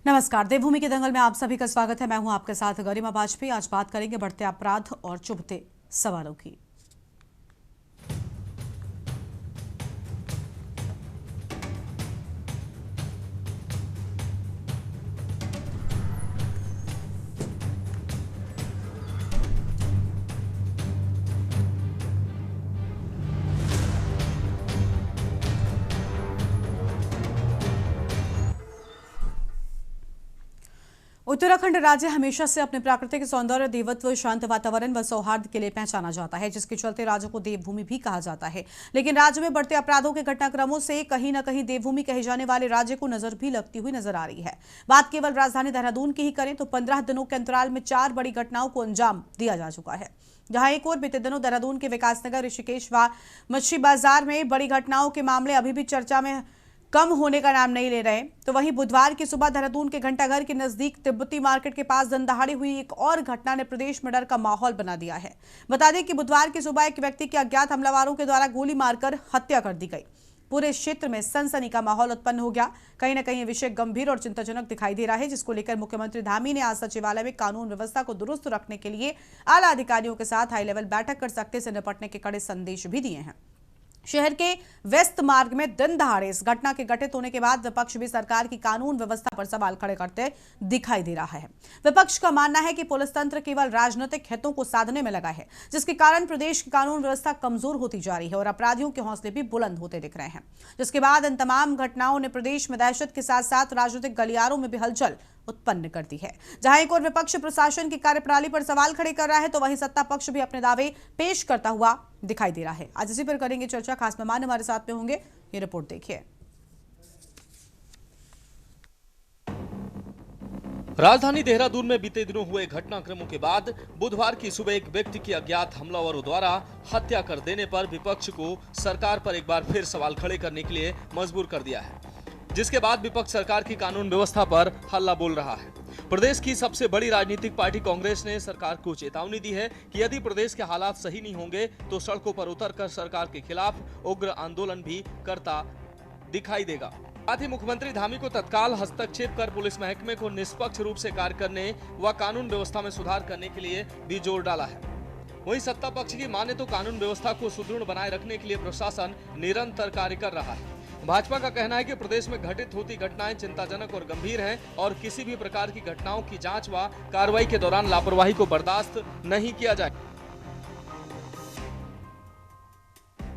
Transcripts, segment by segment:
नमस्कार, देवभूमि के दंगल में आप सभी का स्वागत है। मैं हूं आपके साथ गरिमा वाजपेयी। आज बात करेंगे बढ़ते अपराध और चुभते सवालों की। उत्तराखंड राज्य हमेशा से अपने प्राकृतिक सौंदर्य, देवत्व, शांत वातावरण व सौहार्द के लिए पहचाना जाता है, जिसके चलते राज्य को देवभूमि भी कहा जाता है। लेकिन राज्य में बढ़ते अपराधों के घटनाक्रमों से कहीं न कहीं देवभूमि कहे जाने वाले राज्य को नजर भी लगती हुई नजर आ रही है। बात केवल राजधानी देहरादून की ही करें तो 15 दिनों के अंतराल में 4 बड़ी घटनाओं को अंजाम दिया जा चुका है। जहां एक और बीते दिनों देहरादून के विकासनगर, ऋषिकेश व मच्छी बाजार में बड़ी घटनाओं के मामले अभी भी चर्चा में कम होने का नाम नहीं ले रहे, तो वहीं बुधवार की सुबह देहरादून के घंटाघर के नजदीक तिब्बती मार्केट के पास दिन दहाड़े हुई एक और घटना ने प्रदेश में डर का माहौल बना दिया है। बता दें कि बुधवार की सुबह एक व्यक्ति की अज्ञात हमलावरों के द्वारा गोली मारकर हत्या कर दी गई। पूरे क्षेत्र में सनसनी का माहौल उत्पन्न हो गया। कहीं न कहीं ये विषय गंभीर और चिंताजनक दिखाई दे रहा है, जिसको लेकर मुख्यमंत्री धामी ने आज सचिवालय में कानून व्यवस्था को दुरुस्त रखने के लिए आला अधिकारियों के साथ हाई लेवल बैठक कर सख्ती से निपटने के कड़े संदेश भी दिए हैं। शहर के वेस्ट मार्ग में दिन दहाड़े इस घटना के घटित होने के बाद विपक्ष भी सरकार की कानून व्यवस्था पर सवाल खड़े करते दिखाई दे रहा है। विपक्ष का मानना है कि पुलिस तंत्र केवल राजनीतिक हितों को साधने में लगा है, जिसके कारण प्रदेश की कानून व्यवस्था कमजोर होती जा रही है और अपराधियों के हौसले भी बुलंद होते दिख रहे हैं। जिसके बाद इन तमाम घटनाओं ने प्रदेश में दहशत के साथ साथ राजनीतिक गलियारों में भी हलचल उत्पन्न कर दी है। जहां एक और विपक्ष प्रशासन की कार्यप्रणाली पर सवाल खड़े कर रहा है, तो वहीं सत्ता पक्ष भी अपने दावे पेश करता हुआ दिखाई दे रहा है। आज इसी पर करेंगे चर्चा। खास मेहमान हमारे साथ में होंगे, ये रिपोर्ट देखिए। राजधानी देहरादून में बीते दिनों हुए घटनाक्रमों के बाद बुधवार की सुबह एक व्यक्ति की अज्ञात हमलावरों द्वारा हत्या कर देने पर विपक्ष को सरकार पर एक बार फिर सवाल खड़े करने के लिए मजबूर कर दिया है, जिसके बाद विपक्ष सरकार की कानून व्यवस्था पर हल्ला बोल रहा है। प्रदेश की सबसे बड़ी राजनीतिक पार्टी कांग्रेस ने सरकार को चेतावनी दी है कि यदि प्रदेश के हालात सही नहीं होंगे तो सड़कों पर उतरकर सरकार के खिलाफ उग्र आंदोलन भी करता दिखाई देगा। साथ ही मुख्यमंत्री धामी को तत्काल हस्तक्षेप कर पुलिस महकमे को निष्पक्ष रूप से कार्य करने व कानून व्यवस्था में सुधार करने के लिए भी जोर डाला है। वहीं सत्ता पक्ष की माने तो कानून व्यवस्था को सुदृढ़ बनाए रखने के लिए प्रशासन निरंतर कार्य कर रहा है। भाजपा का कहना है कि प्रदेश में घटित होती घटनाएं चिंताजनक और गंभीर हैं और किसी भी प्रकार की घटनाओं की जांच व कार्रवाई के दौरान लापरवाही को बर्दाश्त नहीं किया जाए।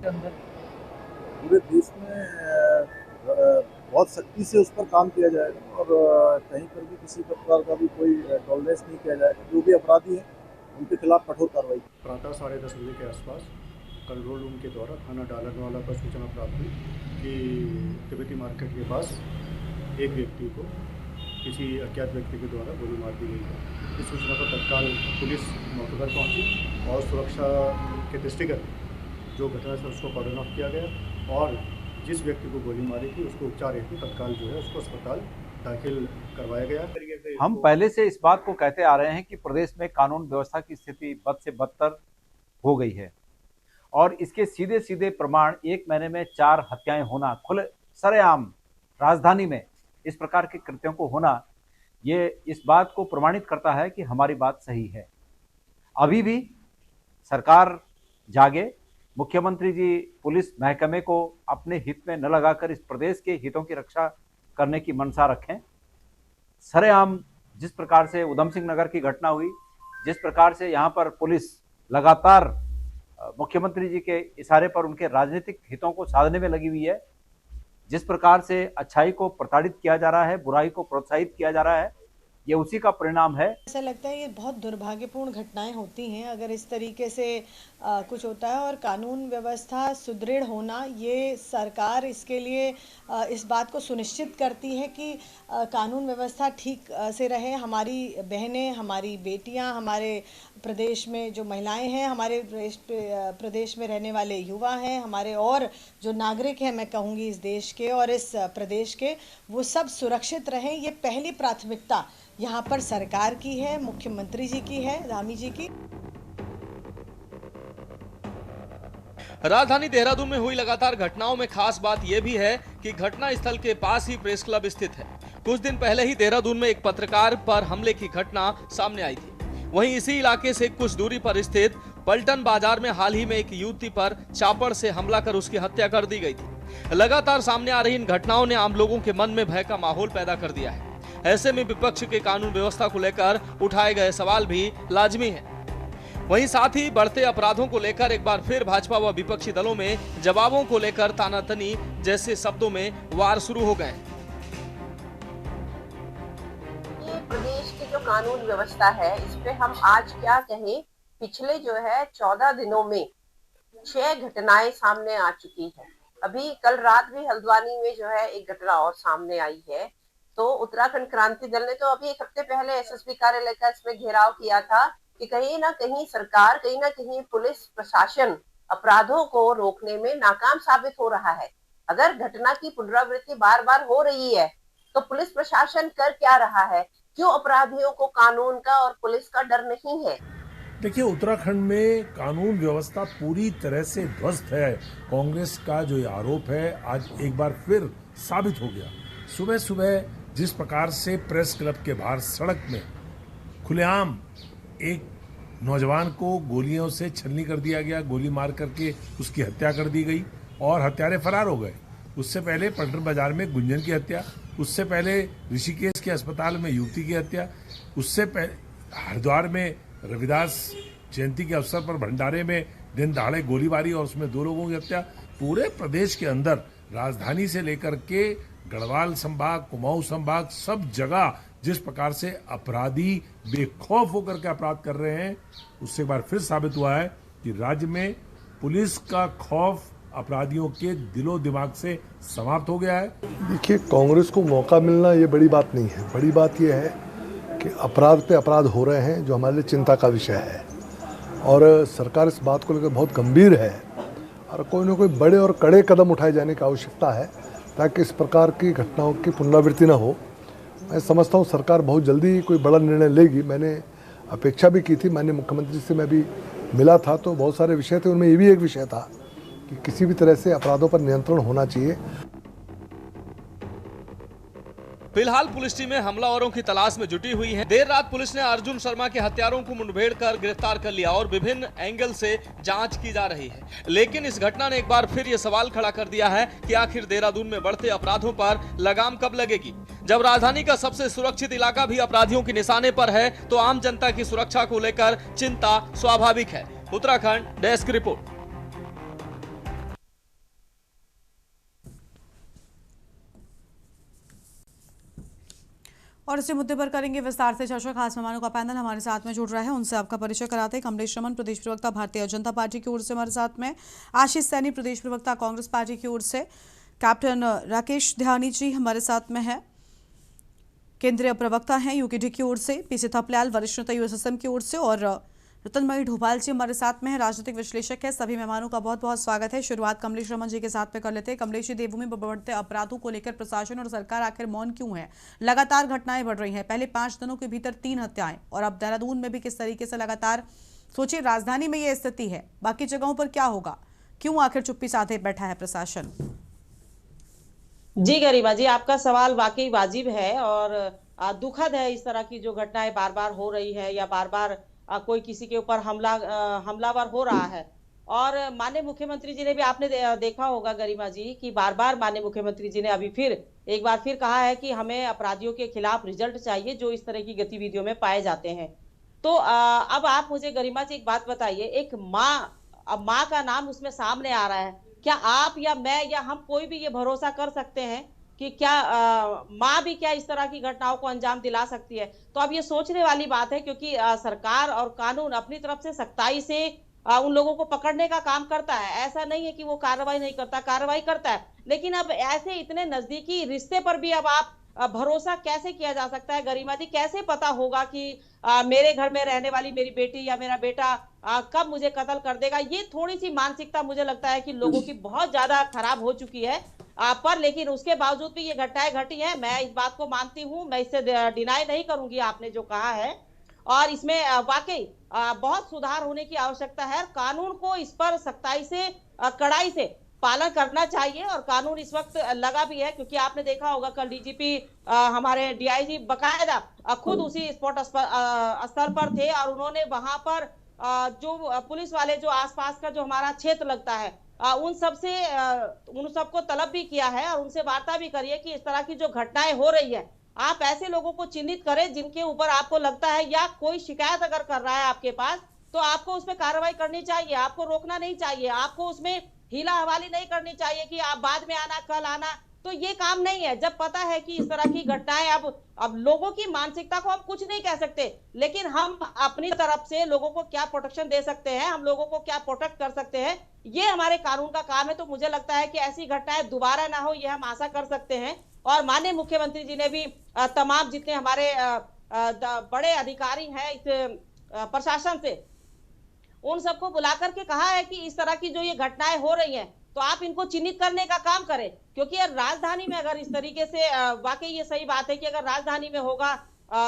पूरे देश में बहुत सख्ती से उस पर काम किया जाएगा और कहीं पर भी किसी प्रकार का भी कोई टॉलरेंस नहीं किया जाएगा। जो भी अपराधी हैं उनके खिलाफ कठोर कार्रवाई। प्रातः 10:30 बजे के आसपास कंट्रोल रूम के द्वारा थाना डालरवाला पर सूचना प्राप्त हुई कि तिब्बती मार्केट के पास एक व्यक्ति को किसी अज्ञात व्यक्ति के द्वारा गोली मार दी गई है। इस सूचना पर तत्काल पुलिस मौके पर पहुंची और सुरक्षा के दृष्टिगत जो घटना से उसको कॉर्डन ऑफ किया गया और जिस व्यक्ति को गोली मारी थी उसको उपचार हेतु तत्काल जो है उसको अस्पताल दाखिल करवाया गया। हम पहले से इस बात को कहते आ रहे हैं कि प्रदेश में कानून व्यवस्था की स्थिति बद से बदतर हो गई है और इसके सीधे सीधे प्रमाण एक महीने में 4 हत्याएं होना, खुले सरेआम राजधानी में इस प्रकार के कृत्यों को होना, ये इस बात को प्रमाणित करता है कि हमारी बात सही है। अभी भी सरकार जागे, मुख्यमंत्री जी पुलिस महकमे को अपने हित में न लगाकर इस प्रदेश के हितों की रक्षा करने की मंशा रखें। सरेआम जिस प्रकार से उधम सिंह नगर की घटना हुई, जिस प्रकार से यहाँ पर पुलिस लगातार मुख्यमंत्री जी के इशारे पर उनके राजनीतिक हितों को साधने में लगी हुई है, जिस प्रकार से अच्छाई को प्रताड़ित किया जा रहा है, बुराई को प्रोत्साहित किया जा रहा है, ये उसी का परिणाम है। ऐसा लगता है ये बहुत दुर्भाग्यपूर्ण घटनाएं होती हैं अगर इस तरीके से कुछ होता है, और कानून व्यवस्था सुदृढ़ होना, ये सरकार इसके लिए इस बात को सुनिश्चित करती है कि कानून व्यवस्था ठीक से रहे। हमारी बहनें, हमारी बेटियां, हमारे प्रदेश में जो महिलाएं हैं, हमारे प्रदेश में रहने वाले युवा हैं, हमारे और जो नागरिक हैं, मैं कहूँगी इस देश के और इस प्रदेश के, वो सब सुरक्षित रहें। ये पहली प्राथमिकता यहाँ पर सरकार की है, मुख्यमंत्री जी की है, धामी जी की। राजधानी देहरादून में हुई लगातार घटनाओं में खास बात यह भी है कि घटना स्थल के पास ही प्रेस क्लब स्थित है। कुछ दिन पहले ही देहरादून में एक पत्रकार पर हमले की घटना सामने आई थी। वहीं इसी इलाके से कुछ दूरी पर स्थित पलटन बाजार में हाल ही में एक युवती पर चापड़ से हमला कर उसकी हत्या कर दी गई थी। लगातार सामने आ रही इन घटनाओं ने आम लोगों के मन में भय का माहौल पैदा कर दिया है। ऐसे में विपक्ष के कानून व्यवस्था को लेकर उठाए गए सवाल भी लाजमी है। वहीं साथ ही बढ़ते अपराधों को लेकर एक बार फिर भाजपा व विपक्षी दलों में जवाबों को लेकर तानातनी जैसे शब्दों में वार शुरू हो गए। ये प्रदेश की जो कानून व्यवस्था है, इस पे हम आज क्या कहें। पिछले जो है 14 दिनों में 6 घटनाएं सामने आ चुकी है। अभी कल रात भी हल्द्वानी में जो है एक घटना और सामने आई है। तो उत्तराखंड क्रांति दल ने तो अभी एक हफ्ते पहले एसएसपी कार्यालय का इसमें घेराव किया था कि कहीं ना कहीं सरकार, कहीं ना कहीं पुलिस प्रशासन अपराधों को रोकने में नाकाम साबित हो रहा है। अगर घटना की पुनरावृत्ति बार बार हो रही है तो पुलिस प्रशासन कर क्या रहा है? क्यों अपराधियों को कानून का और पुलिस का डर नहीं है? देखिए, उत्तराखंड में कानून व्यवस्था पूरी तरह से ध्वस्त है। कांग्रेस का जो ये आरोप है आज एक बार फिर साबित हो गया। सुबह सुबह जिस प्रकार से प्रेस क्लब के बाहर सड़क में खुलेआम एक नौजवान को गोलियों से छलनी कर दिया गया, गोली मार करके उसकी हत्या कर दी गई और हत्यारे फरार हो गए। उससे पहले पलटन बाजार में गुंजन की हत्या, उससे पहले ऋषिकेश के अस्पताल में युवती की हत्या, उससे पहले हरिद्वार में रविदास जयंती के अवसर पर भंडारे में दिन दहाड़े गोलीबारी और उसमें 2 लोगों की हत्या। पूरे प्रदेश के अंदर राजधानी से लेकर के गढ़वाल संभाग, कुमाऊं संभाग, सब जगह जिस प्रकार से अपराधी बेखौफ होकर के अपराध कर रहे हैं, उससे एक बार फिर साबित हुआ है कि राज्य में पुलिस का खौफ अपराधियों के दिलो दिमाग से समाप्त हो गया है। देखिए, कांग्रेस को मौका मिलना ये बड़ी बात नहीं है। बड़ी बात ये है कि अपराध पे अपराध हो रहे हैं, जो हमारे लिए चिंता का विषय है और सरकार इस बात को लेकर बहुत गंभीर है और कोई ना कोई बड़े और कड़े कदम उठाए जाने की आवश्यकता है ताकि इस प्रकार की घटनाओं की पुनरावृत्ति न हो। मैं समझता हूँ सरकार बहुत जल्दी कोई बड़ा निर्णय लेगी। मैंने अपेक्षा भी की थी, माननीय मुख्यमंत्री से मैं भी मिला था तो बहुत सारे विषय थे, उनमें ये भी एक विषय था कि किसी भी तरह से अपराधों पर नियंत्रण होना चाहिए। फिलहाल पुलिस टीमें हमलावरों की तलाश में जुटी हुई है। देर रात पुलिस ने अर्जुन शर्मा के हत्यारों को मुठभेड़ कर गिरफ्तार कर लिया और विभिन्न एंगल से जांच की जा रही है। लेकिन इस घटना ने एक बार फिर यह सवाल खड़ा कर दिया है कि आखिर देहरादून में बढ़ते अपराधों पर लगाम कब लगेगी। जब राजधानी का सबसे सुरक्षित इलाका भी अपराधियों के निशाने पर है तो आम जनता की सुरक्षा को लेकर चिंता स्वाभाविक है। Uttarakhand desk report. और इसी मुद्दे पर करेंगे विस्तार से चर्चा। खास मेहमानों का पैनल हमारे साथ में जुड़ रहा है, उनसे आपका परिचय कराते हैं। कमलेश रमन, प्रदेश प्रवक्ता भारतीय जनता पार्टी की ओर से हमारे साथ में। आशीष सैनी, प्रदेश प्रवक्ता कांग्रेस पार्टी की ओर से। कैप्टन राकेश ध्यानी जी हमारे साथ में है, केंद्रीय प्रवक्ता हैं यूकेडी की ओर से। पीसी थपलियाल, वरिष्ठ नेता यूएसएसएम की ओर से। और रतनमयी ढोभाल जी हमारे साथ में है, राजनीतिक विश्लेषक है। सभी मेहमानों का बहुत बहुत स्वागत है। शुरुआत कमलेश रमन जी के साथ में कर लेते हैं। कमलेश जी, देवभूमि में बढ़ते अपराधों को लेकर प्रशासन और सरकार आखिर मौन क्यों है? लगातार घटनाएं बढ़ रही हैं, पहले 5 दिनों के भीतर 3 हत्याएं और अब देहरादून में भी किस तरीके से लगातार। सोचिए, राजधानी में ये स्थिति है, बाकी जगहों पर क्या होगा? क्यों आखिर चुप्पी साधे बैठा है प्रशासन? जी गरिमा जी, आपका सवाल वाकई वाजिब है और दुखद है। इस तरह की जो घटनाएं बार बार हो रही है या बार बार कोई किसी के ऊपर हमलावर हो रहा है। और माननीय मुख्यमंत्री जी ने भी आपने देखा होगा गरिमा जी कि बार बार माननीय मुख्यमंत्री जी ने अभी फिर एक बार फिर कहा है कि हमें अपराधियों के खिलाफ रिजल्ट चाहिए जो इस तरह की गतिविधियों में पाए जाते हैं। तो अब आप मुझे गरिमा जी एक बात बताइए, एक माँ का नाम उसमें सामने आ रहा है, क्या आप या मैं या हम कोई भी ये भरोसा कर सकते हैं कि क्या माँ भी क्या इस तरह की घटनाओं को अंजाम दिला सकती है? तो अब ये सोचने वाली बात है, क्योंकि सरकार और कानून अपनी तरफ से सख्ताई से उन लोगों को पकड़ने का काम करता है। ऐसा नहीं है कि वो कार्रवाई नहीं करता, कार्रवाई करता है। लेकिन अब ऐसे इतने नजदीकी रिश्ते पर भी अब आप भरोसा कैसे किया जा सकता है गरिमा जी? कैसे पता होगा कि मेरे घर में रहने वाली मेरी बेटी या मेरा बेटा कब मुझे कत्ल कर देगा? ये थोड़ी सी मानसिकता मुझे लगता है कि लोगों की बहुत ज्यादा खराब हो चुकी है। पर लेकिन उसके बावजूद भी ये घटनाएं घटी हैं, मैं इस बात को मानती हूँ, मैं इससे डिनाई नहीं करूंगी आपने जो कहा है। और इसमें वाकई बहुत सुधार होने की आवश्यकता है। कानून को इस पर सख्ताई से, कड़ाई से पालन करना चाहिए। और कानून इस वक्त लगा भी है, क्योंकि आपने देखा होगा कल डीजीपी हमारे डीआईजी बकायदा खुद उसी स्पॉट स्थल पर थे और उन्होंने वहां पर जो पुलिस वाले जो आसपास का जो हमारा क्षेत्र लगता है उन सबको तलब भी किया है और उनसे वार्ता भी करिए कि इस तरह की जो घटनाएं हो रही है आप ऐसे लोगों को चिन्हित करें जिनके ऊपर आपको लगता है या कोई शिकायत अगर कर रहा है आपके पास तो आपको उस पर कार्रवाई करनी चाहिए, आपको रोकना नहीं चाहिए, आपको उसमें हीला हवाली नहीं करनी चाहिए कि आप बाद में आना कल आना। तो ये काम नहीं है। जब पता है कि इस तरह की घटनाएं अब लोगों की मानसिकता को हम कुछ नहीं कह सकते, लेकिन हम अपनी तरफ से लोगों को क्या प्रोटेक्शन दे सकते हैं, हम लोगों को क्या प्रोटेक्ट कर सकते हैं, ये हमारे कानून का काम है। तो मुझे लगता है कि ऐसी घटनाएं दोबारा ना हो, ये हम आशा कर सकते हैं। और माननीय मुख्यमंत्री जी ने भी तमाम जितने हमारे बड़े अधिकारी हैं इस प्रशासन से, उन सबको बुला करके कहा है कि इस तरह की जो ये घटनाएं हो रही हैं तो आप इनको चिन्हित करने का काम करें। क्योंकि राजधानी में अगर इस तरीके से वाकई ये सही बात है कि अगर राजधानी में होगा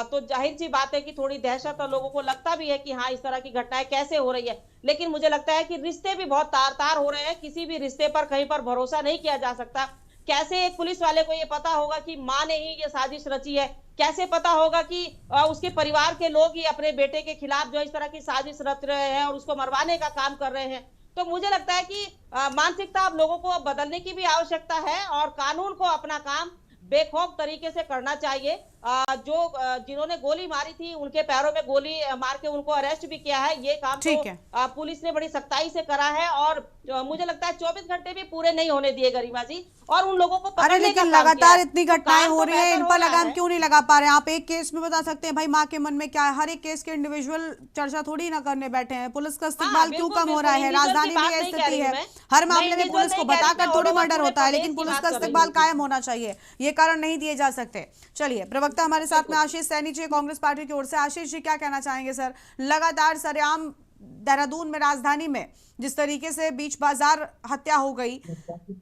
तो जाहिर सी बात है कि थोड़ी दहशत और लोगों को लगता भी है कि हाँ इस तरह की घटनाएं कैसे हो रही है। लेकिन मुझे लगता है कि रिश्ते भी बहुत तार तार हो रहे हैं, किसी भी रिश्ते पर कहीं पर भरोसा नहीं किया जा सकता। कैसे एक पुलिस वाले को ये पता होगा कि माँ ने ही ये साजिश रची है, कैसे पता होगा कि उसके परिवार के लोग ही अपने बेटे के खिलाफ जो इस तरह की साजिश रच रहे हैं और उसको मरवाने का काम कर रहे हैं। तो मुझे लगता है कि मानसिकता अब लोगों को बदलने की भी आवश्यकता है और कानून को अपना काम बेखौफ तरीके से करना चाहिए। जिन्होंने गोली मारी थी उनके पैरों में गोली मार के उनको अरेस्ट भी किया है। ये काम तो पुलिस ने बड़ी सख्ताई से करा है और मुझे लगता है 24 घंटे भी पूरे नहीं होने दिए गरिमा जी, और उन लोगों को अरे लेकिन लगातार इतनी घटनाएं हो रही है, इन पर लगाम क्यों नहीं लगा पा रहे हैं? आप एक केस में बता सकते हैं भाई माँ के मन में क्या है, हर एक केस के इंडिविजुअल चर्चा थोड़ी ना करने बैठे हैं। पुलिस का इस्तेमाल क्यों कम हो रहा है? राजधानी में यह स्थिति है, हर मामले में पुलिस को बताकर थोड़ी मर्डर होता है, लेकिन पुलिस का इस्तेमाल कायम होना चाहिए, ये कारण नहीं दिए जा सकते। चलिए, प्रवक्ता हमारे साथ में आशीष सैनी जी कांग्रेस पार्टी की ओर से। आशीष जी क्या कहना चाहेंगे सर? लगातार सरेआम देहरादून में, राजधानी में जिस तरीके से बीच बाजार हत्या हो गई,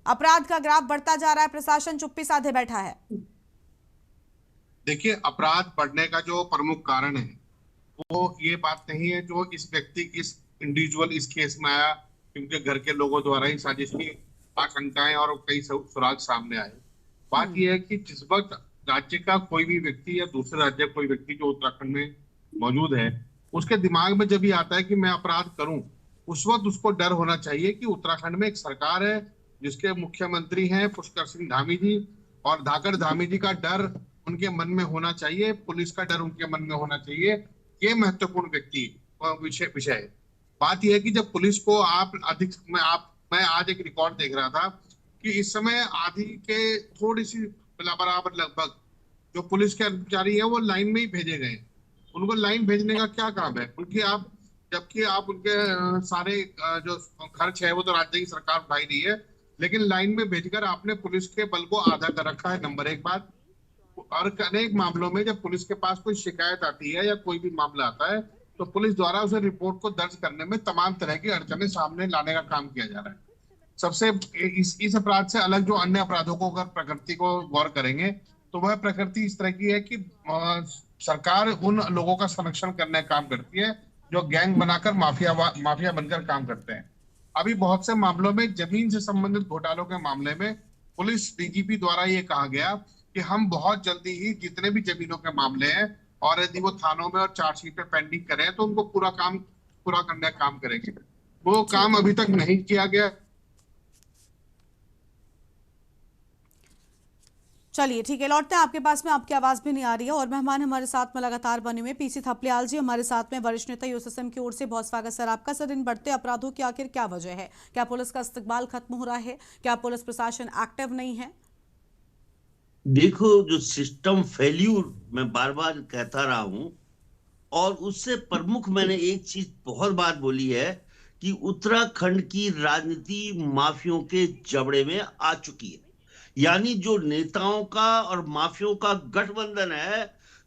अपराध का ग्राफ बढ़ता जा रहा है, प्रशासन चुप्पी साधे बैठा है। देखिए, अपराध बढ़ने का जो प्रमुख कारण है वो ये बात नहीं है जो इस व्यक्ति इस इंडिविजुअल इस केस में आया क्योंकि घर के लोगों द्वारा ही साजिश की आशंकाएं और कई सुराग सामने आए। बात यह है कि जिस वक्त राज्य का कोई भी व्यक्ति या दूसरे राज्य का कोई व्यक्ति जो उत्तराखंड में मौजूद है उसके दिमाग में जब ये आता है कि मैं अपराध करूं, उस वक्त उसको डर होना चाहिए कि उत्तराखंड में एक सरकार है जिसके मुख्यमंत्री हैं पुष्कर सिंह धामी जी, और धाकड़ धामी जी का डर उनके मन में होना चाहिए, पुलिस का डर उनके मन में होना चाहिए। ये महत्वपूर्ण विषय है। बात यह है कि जब पुलिस को मैं आज एक रिकॉर्ड देख रहा था कि इस समय आधी के थोड़ी सी बराबर लगभग जो पुलिस के कर्मचारी है वो लाइन में ही भेजे गए। उनको लाइन भेजने का क्या काम है? जबकि आप उनके सारे जो खर्च है वो तो राज्य की सरकार उठाई रही है, लेकिन लाइन में भेजकर आपने पुलिस के बल को आधा कर रखा है, नंबर एक बात। और अनेक मामलों में जब पुलिस के पास कोई शिकायत आती है या कोई भी मामला आता है तो पुलिस द्वारा उसे रिपोर्ट को दर्ज करने में तमाम तरह की अड़चनें सामने लाने का काम किया जा रहा है। सबसे इस अपराध से अलग जो अन्य अपराधों को अगर प्रकृति को गौर करेंगे तो वह प्रकृति इस तरह की है कि सरकार उन लोगों का संरक्षण करने का काम करती है जो गैंग बनाकर माफिया बनकर काम करते हैं। अभी बहुत से मामलों में जमीन से संबंधित घोटालों के मामले में पुलिस डीजीपी द्वारा ये कहा गया कि हम बहुत जल्दी ही जितने भी जमीनों के मामले हैं और यदि वो थानों में और चार्जशीट पे पेंडिंग करें तो उनको पूरा करने का काम करेंगे। वो काम अभी तक नहीं किया गया। चलिए ठीक है, लौटते हैं आपके पास में। आपकी आवाज भी नहीं आ रही है और मेहमान हमारे साथ में लगातार बने हुए पीसी थपलियाल जी हमारे साथ में, वरिष्ठ नेता यूएसएसएम की ओर से। बहुत स्वागत सर आपका। सर, इन बढ़ते अपराधों की आखिर क्या वजह है? क्या पुलिस का इस्तेमाल खत्म हो रहा है? क्या पुलिस प्रशासन एक्टिव नहीं है? देखो, जो सिस्टम फेल्यूर मैं बार बार कहता रहा हूं और उससे प्रमुख मैंने एक चीज बहुत बार बोली है कि उत्तराखंड की राजनीति माफियों के जबड़े में आ चुकी है। यानी जो नेताओं का और माफियों का गठबंधन है,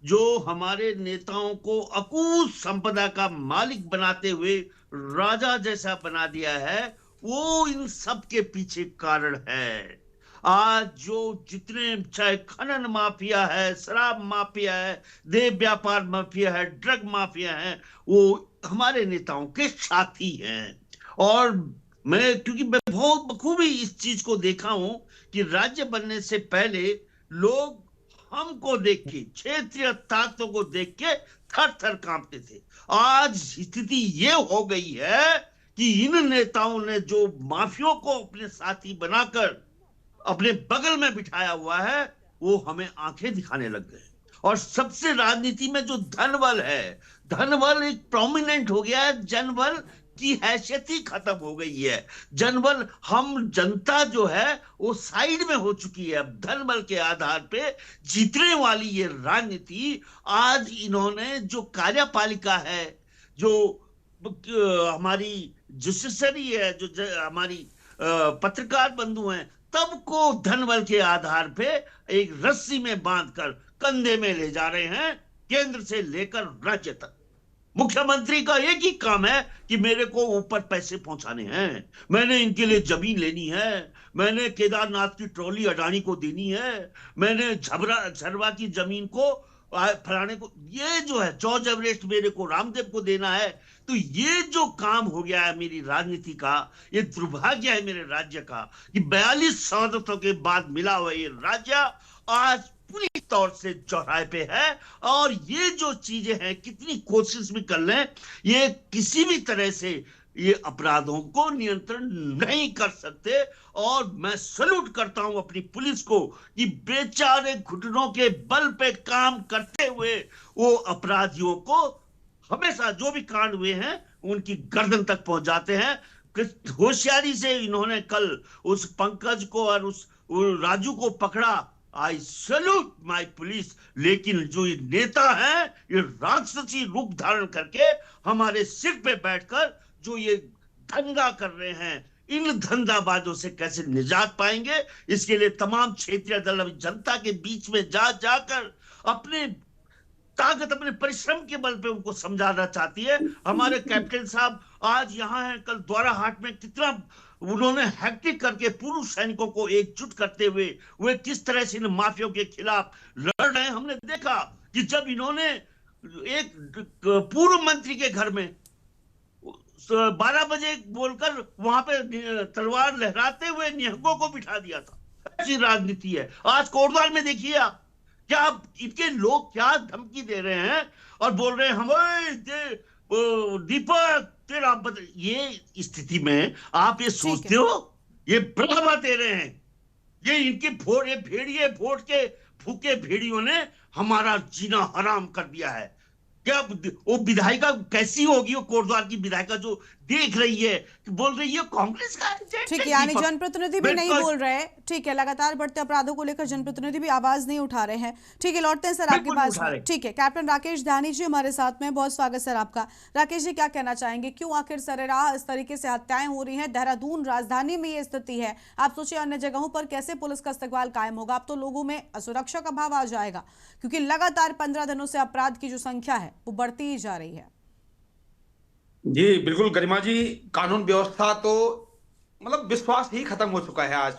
जो हमारे नेताओं को अकूत संपदा का मालिक बनाते हुए राजा जैसा बना दिया है, वो इन सब के पीछे कारण है। आज जो जितने चाहे खनन माफिया है, शराब माफिया है, देह व्यापार माफिया है, ड्रग माफिया है, वो हमारे नेताओं के साथी हैं। और क्योंकि मैं बहुत बखूबी इस चीज को देखा हूं कि राज्य बनने से पहले लोग हमको देख के, क्षेत्रीय ताकतों को देख के थर थर कांपते थे। आज स्थिति ये हो गई है कि इन नेताओं ने जो माफियों को अपने साथी बनाकर अपने बगल में बिठाया हुआ है, वो हमें आंखें दिखाने लग गए। और सबसे राजनीति में जो धनबल है, धनबल एक प्रोमिनेंट हो गया है, जनबल की हैसियत ही खत्म हो गई है। जनबल, हम जनता जो है वो साइड में हो चुकी है। अब धनबल के आधार पे जीतने वाली ये राजनीति, आज इन्होंने जो कार्यपालिका है, जो हमारी जुडिशरी है, जो हमारी पत्रकार बंधु हैं, तब को धनबल के आधार पे एक रस्सी में बांधकर कंधे में ले जा रहे हैं, केंद्र से लेकर राज्य तक। मुख्यमंत्री का एक ही काम है कि मेरे को ऊपर पैसे पहुंचाने हैं, मैंने इनके लिए जमीन लेनी है, मैंने केदारनाथ की ट्रॉली अडानी को देनी है, मैंने झरवा की जमीन को फलाने को, ये जो है जॉर्ज एवरेस्ट मेरे को रामदेव को देना है। तो ये जो काम हो गया है मेरी राजनीति का, ये दुर्भाग्य है मेरे राज्य का कि 42 शहादतों के बाद मिला हुआ ये राज्य आज पूरी तौर से चौराहे पे है। और ये जो चीजें हैं, कितनी कोशिश भी कर लें, ये किसी भी तरह से ये अपराधों को नियंत्रण नहीं कर सकते। और मैं सैल्यूट करता हूं अपनी पुलिस को कि बेचारे घुटनों के बल पे काम करते हुए वो अपराधियों को हमेशा जो भी कांड हुए हैं उनकी गर्दन तक पहुंच जाते हैं। होशियारी से इन्होंने कल उस पंकज को और उस राजू को पकड़ा। आई सैल्यूट माय पुलिस। लेकिन जो ये नेता हैं, ये राक्षसी रूप धारण करके हमारे सिर पे बैठकर जो ये दंगा कर रहे हैं, इन धंधाबाजों से कैसे निजात पाएंगे, इसके लिए तमाम क्षेत्रीय दल अभी जनता के बीच में जाकर अपने ताकत, अपने परिश्रम के बल पे उनको समझाना चाहती है। हमारे कैप्टन साहब आज यहाँ हैं, कल द्वारा हाट में कितना उन्होंने हैट्रिक करके पूर्व सैनिकों को एकजुट करते हुए वे किस तरह से इन माफियों के खिलाफ लड़ रहे हैं। हमने देखा कि जब इन्होंने एक पूर्व मंत्री के घर में 12 बजे बोलकर वहां पे तलवार लहराते हुए निहंगों को बिठा दिया था, ऐसी राजनीति है। आज कोटद्वार में देखिए आप, क्या इनके लोग क्या धमकी दे रहे हैं और बोल रहे हैं हमें दीपक तेरा ये स्थिति में आप ये सोचते हो, ये बढ़ावा दे रहे हैं। ये इनकी ये भेड़िए वोट के भूखे भेड़ियों ने हमारा जीना हराम कर दिया है। क्या वो विधायिका कैसी होगी, वो कोटद्वार की विधायिका जो देख रही है, बोल रही है कांग्रेस का। ठीक है, यानी जनप्रतिनिधि भी नहीं बोल रहे। ठीक है, लगातार बढ़ते अपराधों को लेकर जनप्रतिनिधि भी आवाज नहीं उठा रहे हैं। ठीक है, लौटते हैं सर आपके पास। ठीक है, कैप्टन राकेश धानी जी हमारे साथ में, बहुत स्वागत सर आपका। राकेश जी, क्या कहना चाहेंगे, क्यों आखिर सरेराह इस तरीके से हत्याएं हो रही हैं? देहरादून राजधानी में ये स्थिति है, आप सोचिए अन्य जगहों पर कैसे पुलिस का इस्तकबाल कायम होगा? अब तो लोगों में असुरक्षा का भाव आ जाएगा, क्योंकि लगातार 15 दिनों से अपराध की जो संख्या है वो बढ़ती ही जा रही है। जी बिल्कुल गरिमा जी, कानून व्यवस्था तो मतलब विश्वास ही खत्म हो चुका है। आज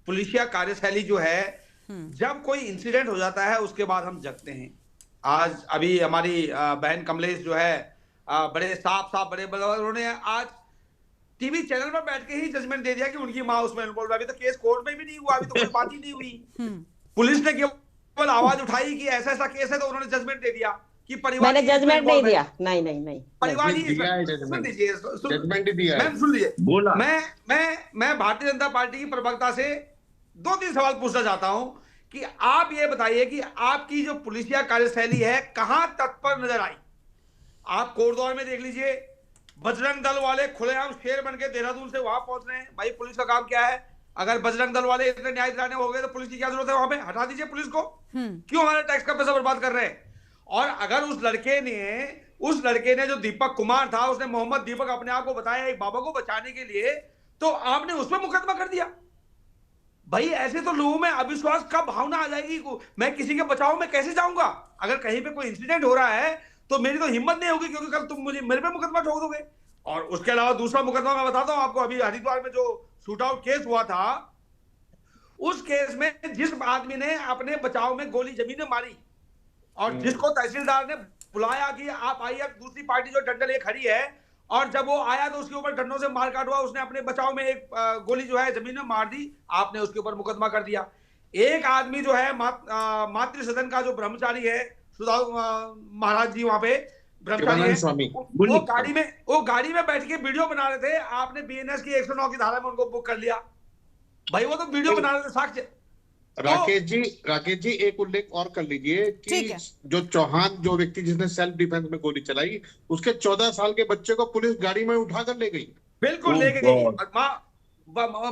पुलिसिया कार्यशैली जो है, जब कोई इंसिडेंट हो जाता है उसके बाद हम जगते हैं। आज अभी हमारी बहन कमलेश जो है, बड़े साफ बड़े उन्होंने आज टीवी चैनल पर बैठ के ही जजमेंट दे दिया कि उनकी माँ उसमें इन्वॉल्व है। अभी तो केस कोर्ट में भी नहीं हुआ, अभी तो कोई बात ही नहीं हुई। पुलिस ने केवल आवाज उठाई कि ऐसा ऐसा केस है, तो उन्होंने जजमेंट दे दिया कि परिवार। मैंने जजमेंट नहीं दिया। नहीं परिवार ही सुन लीजिए, सुन लीजिए। बोला मैं भारतीय जनता पार्टी की प्रवक्ता से 2-3 सवाल पूछना चाहता हूं कि आप ये बताइए कि आपकी जो पुलिसिया कार्यशैली है कहां तत्पर नजर आई? आप कोटद्वार में देख लीजिए, बजरंग दल वाले खुलेआम शेर बन के देहरादून से वहां पहुंच रहे हैं। भाई पुलिस का काम क्या है? अगर बजरंग दल वाले इतने न्याय दिलाने हो गए तो पुलिस की क्या जरूरत है? वहां पे हटा दीजिए पुलिस को। क्यों हमारे टैक्स का पैसा बर्बाद कर रहे हैं? और अगर उस लड़के ने जो दीपक कुमार था, उसने मोहम्मद दीपक अपने आप को बताया एक बाबा को बचाने के लिए, तो आपने उस पर मुकदमा कर दिया। भाई ऐसे तो लोगों में अविश्वास का भावना आ जाएगी। मैं किसी के बचाव में कैसे जाऊंगा? अगर कहीं पे कोई इंसिडेंट हो रहा है तो मेरी तो हिम्मत नहीं होगी, क्योंकि कल तुम मेरे पे मुकदमा ठोक दोगे। और उसके अलावा दूसरा मुकदमा मैं बताता हूं आपको, अभी हरिद्वार में जो शूट आउट केस हुआ था, उस केस में जिस आदमी ने अपने बचाव में गोली जमीन में मारी और जिसको तहसीलदार ने बुलाया कि आप आइए, दूसरी पार्टी जो डंडा लिए खड़ी है और जब वो आया तो उसके ऊपर गन्नों से मार काट हुआ, उसने अपने बचाव में एक गोली जो है जमीन में मार दी, आपने उसके ऊपर मुकदमा कर दिया। एक आदमी जो है मातृ सदन का जो ब्रह्मचारी है, सुदाऊ महाराज जी वहां पे ब्रह्मचारी है, वो गाड़ी में बैठ के वीडियो बना रहे थे, आपने बीएनएस की 109 की धारा में उनको बुक कर लिया। भाई वो तो वीडियो बना रहे थे, साक्ष्य। राकेश जी एक उल्लेख और कर लीजिए कि जो चौहान जो व्यक्ति जिसने सेल्फ डिफेंस में गोली चलाई, उसके 14 साल के बच्चे को पुलिस गाड़ी में उठाकर ले गई। बिल्कुल लेके गई,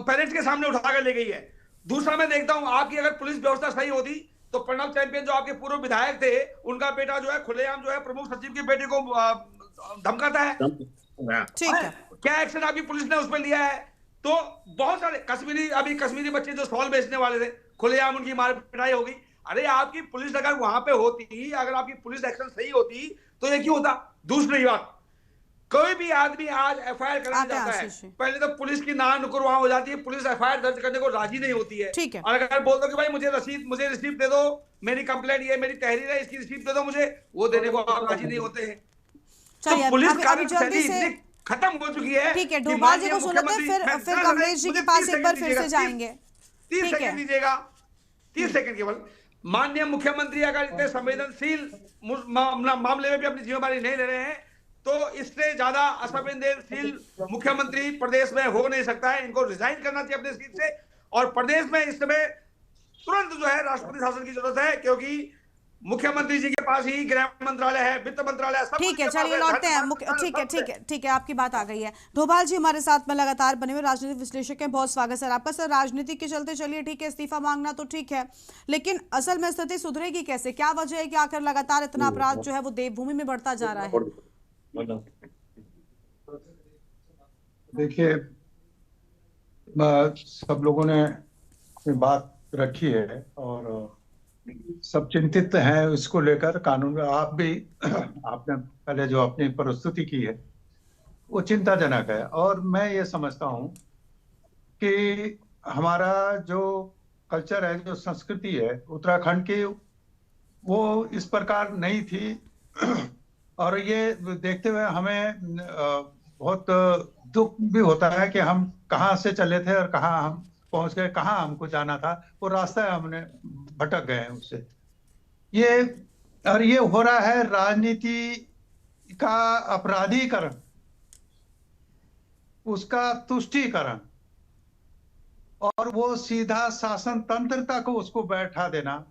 पेरेंट्स के सामने उठाकर ले गई है। दूसरा मैं देखता हूं, आपकी अगर पुलिस व्यवस्था सही होती तो प्रणब चैंपियन जो आपके पूर्व विधायक थे, उनका बेटा जो है खुलेआम जो है प्रमुख सचिव के बेटे को धमकाता है। ठीक है, क्या एक्शन आपकी पुलिस ने उस पर लिया है? तो बहुत सारे कश्मीरी बच्चे जो शॉल बेचने वाले थे, खुलेआम उनकी मार पिटाई हो गई। अरे आपकी पुलिस अगर वहां पे होती, अगर आपकी पुलिस एक्शन सही होती तो ये क्यों होता? दूसरी बात, कोई भी आदमी आज एफआईआर करने जाता है, पहले तो पुलिस की नानुकुर वहां हो जाती है, पुलिस एफआईआर दर्ज करने को राजी नहीं होती है। ठीक है। और अगर बोल दो कि भाई मुझे रिसीप्ट दे दो, मेरी कंप्लेंट ये मेरी तहरीर है, इसकी रिसीप्ट दे दो मुझे, वो देने को आप राजी नहीं होते हैं। तो पुलिस कार्यशैली इतनी खत्म हो चुकी है। ठीक है, डोभाल जी को सुन लेते हैं, फिर कमलेश जी के पास एक बार फिर से जाएंगे। 30 सेकंड दीजिएगा, 30 सेकंड केवल। माननीय मुख्यमंत्री अगर इतने संवेदनशील मामले में भी अपनी जिम्मेदारी नहीं ले रहे हैं तो इससे ज्यादा असंवेदनशील मुख्यमंत्री प्रदेश में हो नहीं सकता है। इनको रिजाइन करना चाहिए अपने सीट से, और प्रदेश में इस समय तुरंत जो है राष्ट्रपति शासन की जरूरत है, क्योंकि मुख्यमंत्री जी के पास ही गृह मंत्रालय है, वित्त मंत्रालय, सब। ठीक है, चलिए लौटते हैं। ठीक है, आपकी बात आ गई है। डोभाल जी हमारे साथ में लगातार बने हुए राजनीतिक विश्लेषक हैं, बहुत स्वागत सर आपका। सर, राजनीति के चलते चलिए ठीक है, इस्तीफा मांगना तो ठीक है, लेकिन असल में स्थिति सुधरेगी कैसे? क्या वजह है कि आखिर लगातार इतना अपराध जो है वो देवभूमि में बढ़ता जा रहा है? देखिए, सब लोगों ने बात रखी है और सब चिंतित हैं इसको लेकर। कानून आप भी आपने पहले जो अपनी प्रस्तुति की है वो चिंताजनक है, और मैं ये समझता हूँ कि हमारा जो कल्चर है, जो संस्कृति है उत्तराखंड की, वो इस प्रकार नहीं थी। और ये देखते हुए हमें बहुत दुख भी होता है कि हम कहाँ से चले थे और कहाँ हम पहुंच गए, कहाँ हमको जाना था, वो रास्ता हमने भटक गए हैं उससे। ये हो रहा है राजनीति का अपराधीकरण, उसका तुष्टीकरण, और वो सीधा शासन तंत्र तक उसको बैठा देना।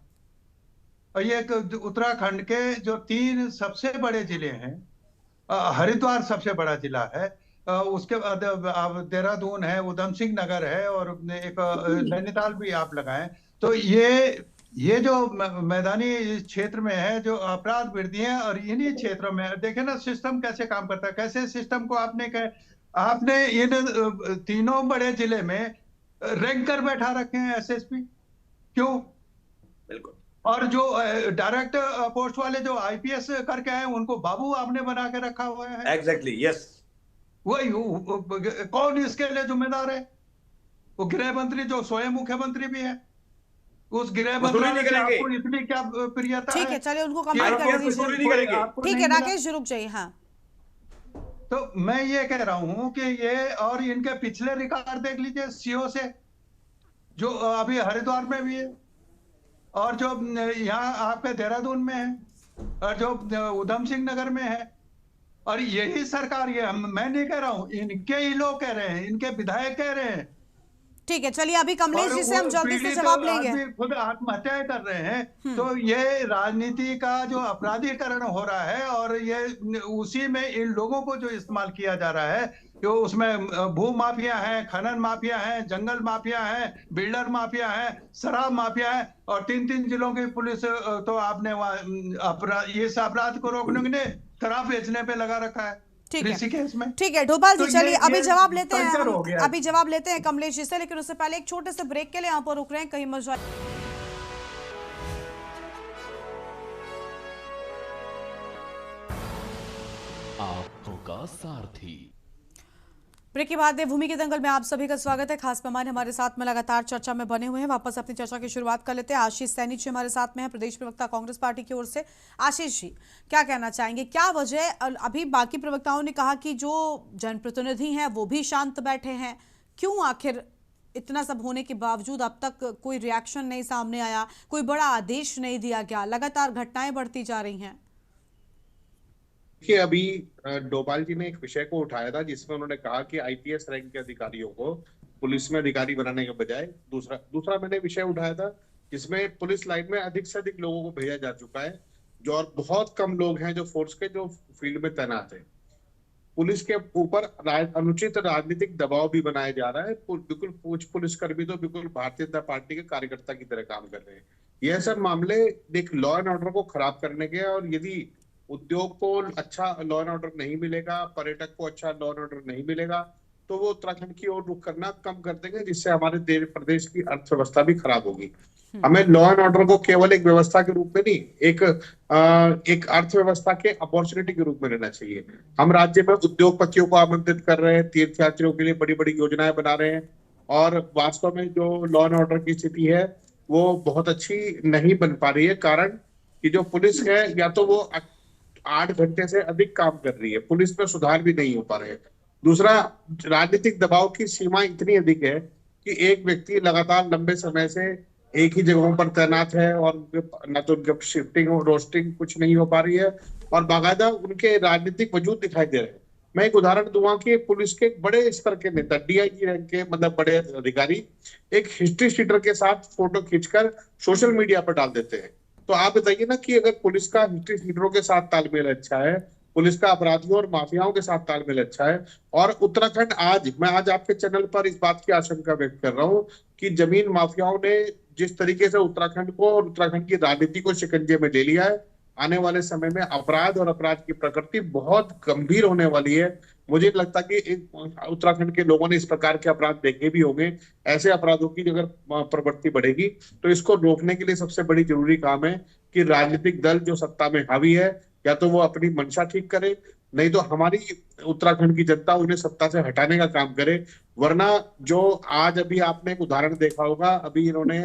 और ये उत्तराखंड के जो 3 सबसे बड़े जिले हैं, हरिद्वार सबसे बड़ा जिला है, उसके बाद अब देहरादून है, उधम सिंह नगर है, और एक नैनीताल भी आप लगाएं, तो ये जो मैदानी क्षेत्र में है, जो अपराध वृद्धि है, और इन्हीं क्षेत्रों में देखे ना सिस्टम कैसे काम करता है, कैसे सिस्टम को आपने इन तीनों बड़े जिले में रैंक कर बैठा रखे हैं एसएसपी, क्यों? बिल्कुल। और जो डायरेक्ट पोस्ट वाले जो आईपीएस करके आए उनको बाबू आपने बना के रखा हुआ है। Exactly, yes. वही कौन इसके लिए जिम्मेदार है? वो गृह मंत्री जो स्वयं मुख्यमंत्री भी है, उस गृह मंत्रालय से आपको इतनी क्या प्रियता है? ठीक है, चलिए उनको कंप्लीट कर दीजिए। ठीक है, राकेश जी रुक जाइए। हाँ, तो मैं ये कह रहा हूं कि ये, और इनके पिछले रिकॉर्ड देख लीजिए सीओ से, जो अभी हरिद्वार में भी है, और जो यहाँ आपके देहरादून में है, और जो उधम सिंह नगर में है। और यही सरकार, ये मैं नहीं कह रहा हूं, इनके ही लोग कह रहे हैं, इनके विधायक कह रहे हैं। ठीक है, चलिए अभी कमलेश जी से हम जल्दी से जवाब लेंगे। खुद आत्महत्याएं कर रहे हैं, तो ये राजनीति का जो अपराधीकरण हो रहा है, और ये उसी में इन लोगों को जो इस्तेमाल किया जा रहा है, जो उसमें भू माफिया हैं, खनन माफिया हैं, जंगल माफिया हैं, बिल्डर माफिया हैं, शराब माफिया हैं, और 3 जिलों की पुलिस तो आपने ये अपराध को रोकने के लिए शराब बेचने पे लगा रखा है। ठीक है डोभाल जी, चलिए अभी जवाब लेते हैं, अभी जवाब लेते हैं कमलेश जी से, लेकिन उससे पहले एक छोटे से ब्रेक के लिए यहाँ पर रुक रहे हैं, कहीं मत जाइए। आपका सारथी। ब्रेक के बाद देवभूमि के दंगल में आप सभी का स्वागत है। खास मेहमान हमारे साथ में लगातार चर्चा में बने हुए हैं। वापस अपनी चर्चा की शुरुआत कर लेते हैं। आशीष सैनी जी हमारे साथ में हैं, प्रदेश प्रवक्ता कांग्रेस पार्टी की ओर से। आशीष जी, क्या कहना चाहेंगे, क्या वजह, अभी बाकी प्रवक्ताओं ने कहा कि जो जनप्रतिनिधि हैं वो भी शांत बैठे हैं, क्यों आखिर इतना सब होने के बावजूद अब तक कोई रिएक्शन नहीं सामने आया, कोई बड़ा आदेश नहीं दिया गया, लगातार घटनाएं बढ़ती जा रही हैं? देखिए, अभी डोभाल जी ने एक विषय को उठाया था जिसमें उन्होंने कहा कि आईपीएस रैंक के अधिकारियों को पुलिस में अधिकारी बनाने के बजाय दूसरा मैंने विषय उठाया था जिसमें पुलिस लाइन में अधिक से अधिक लोगों को भेजा जा चुका है, जो और बहुत कम लोग हैं जो फोर्स के जो फील्ड में तैनात है। पुलिस के ऊपर अनुचित राजनीतिक दबाव भी बनाया जा रहा है। बिल्कुल कुछ पुलिसकर्मी तो बिल्कुल भारतीय जनता पार्टी के कार्यकर्ता की तरह काम कर रहे हैं। यह सब मामले एक लॉ एंड ऑर्डर को खराब करने के, और यदि उद्योग को अच्छा लॉ एंड ऑर्डर नहीं मिलेगा, पर्यटक को अच्छा लॉ एंड ऑर्डर नहीं मिलेगा, तो वो उत्तराखंड की ओर रुख करना कम कर देंगे, जिससे हमारे प्रदेश की अर्थव्यवस्था भी खराब होगी। हमें लॉ एंड ऑर्डर को केवल एक व्यवस्था के रूप में नहीं, एक अर्थव्यवस्था के अपॉर्चुनिटी के रूप में लेना चाहिए। हम राज्य में उद्योगपतियों को आमंत्रित कर रहे हैं, तीर्थयात्रियों के लिए बड़ी बड़ी योजनाएं बना रहे हैं, और वास्तव में जो लॉ एंड ऑर्डर की स्थिति है वो बहुत अच्छी नहीं बन पा रही है। कारण कि जो पुलिस है, या तो वो 8 घंटे से अधिक काम कर रही है, पुलिस में सुधार भी नहीं हो पा रहे हैं। दूसरा, राजनीतिक दबाव की सीमा इतनी अधिक है कि एक व्यक्ति लगातार लंबे समय से एक ही जगहों पर तैनात है, और न तो उनके शिफ्टिंग और रोस्टिंग कुछ नहीं हो पा रही है, और बाकायदा उनके राजनीतिक वजूद दिखाई दे रहे हैं। मैं एक उदाहरण दूंगा कि पुलिस के बड़े स्तर के नेता, डीआईजी रैंक के मतलब बड़े अधिकारी, एक हिस्ट्री शीटर के साथ फोटो खींचकर सोशल मीडिया पर डाल देते हैं। तो आप बताइए ना कि अगर पुलिस का हिस्ट्री शीटरों के साथ तालमेल अच्छा है, पुलिस का अपराधियों और माफियाओं के साथ तालमेल अच्छा है, और उत्तराखंड मैं आज आपके चैनल पर इस बात की आशंका व्यक्त कर रहा हूं कि जमीन माफियाओं ने जिस तरीके से उत्तराखंड को और उत्तराखंड की राजनीति को शिकंजे में ले लिया है, आने वाले समय में अपराध और अपराध की प्रकृति बहुत गंभीर होने वाली है। मुझे लगता कि उत्तराखंड के लोगों ने इस प्रकार के अपराध देखे भी होंगे। ऐसे अपराधों की अगर प्रवृत्ति बढ़ेगी तो इसको रोकने के लिए सबसे बड़ी जरूरी काम है कि राजनीतिक दल जो सत्ता में हावी है, या तो वो अपनी मंशा ठीक करे, नहीं तो हमारी उत्तराखंड की जनता उन्हें सत्ता से हटाने का काम करे। वरना जो आज अभी आपने एक उदाहरण देखा होगा, अभी इन्होंने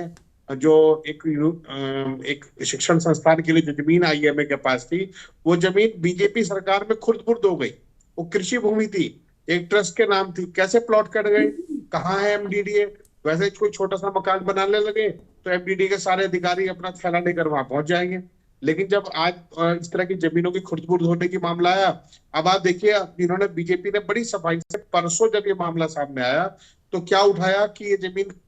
जो एक शिक्षण संस्थान के लिए जो जमीन आईएमए के पास थी, वो जमीन बीजेपी सरकार में खुर्द-बुर्द हो गई। वो कृषि भूमि थी, एक ट्रस्ट के नाम थी, कैसे प्लॉट कर गए, कहाँ है एमडीडीए? वैसे कोई छोटा सा मकान बनाने लगे तो एमडीडीए के सारे अधिकारी अपना थैला लेकर वहां पहुंच जाएंगे। लेकिन जब आज इस तरह की जमीनों की खुर्द-बुर्द होने की मामला आया, अब आप देखिए, इन्होंने बीजेपी ने बड़ी सफाई से, परसों जब ये मामला सामने आया तो क्या उठाया कि ये जमीन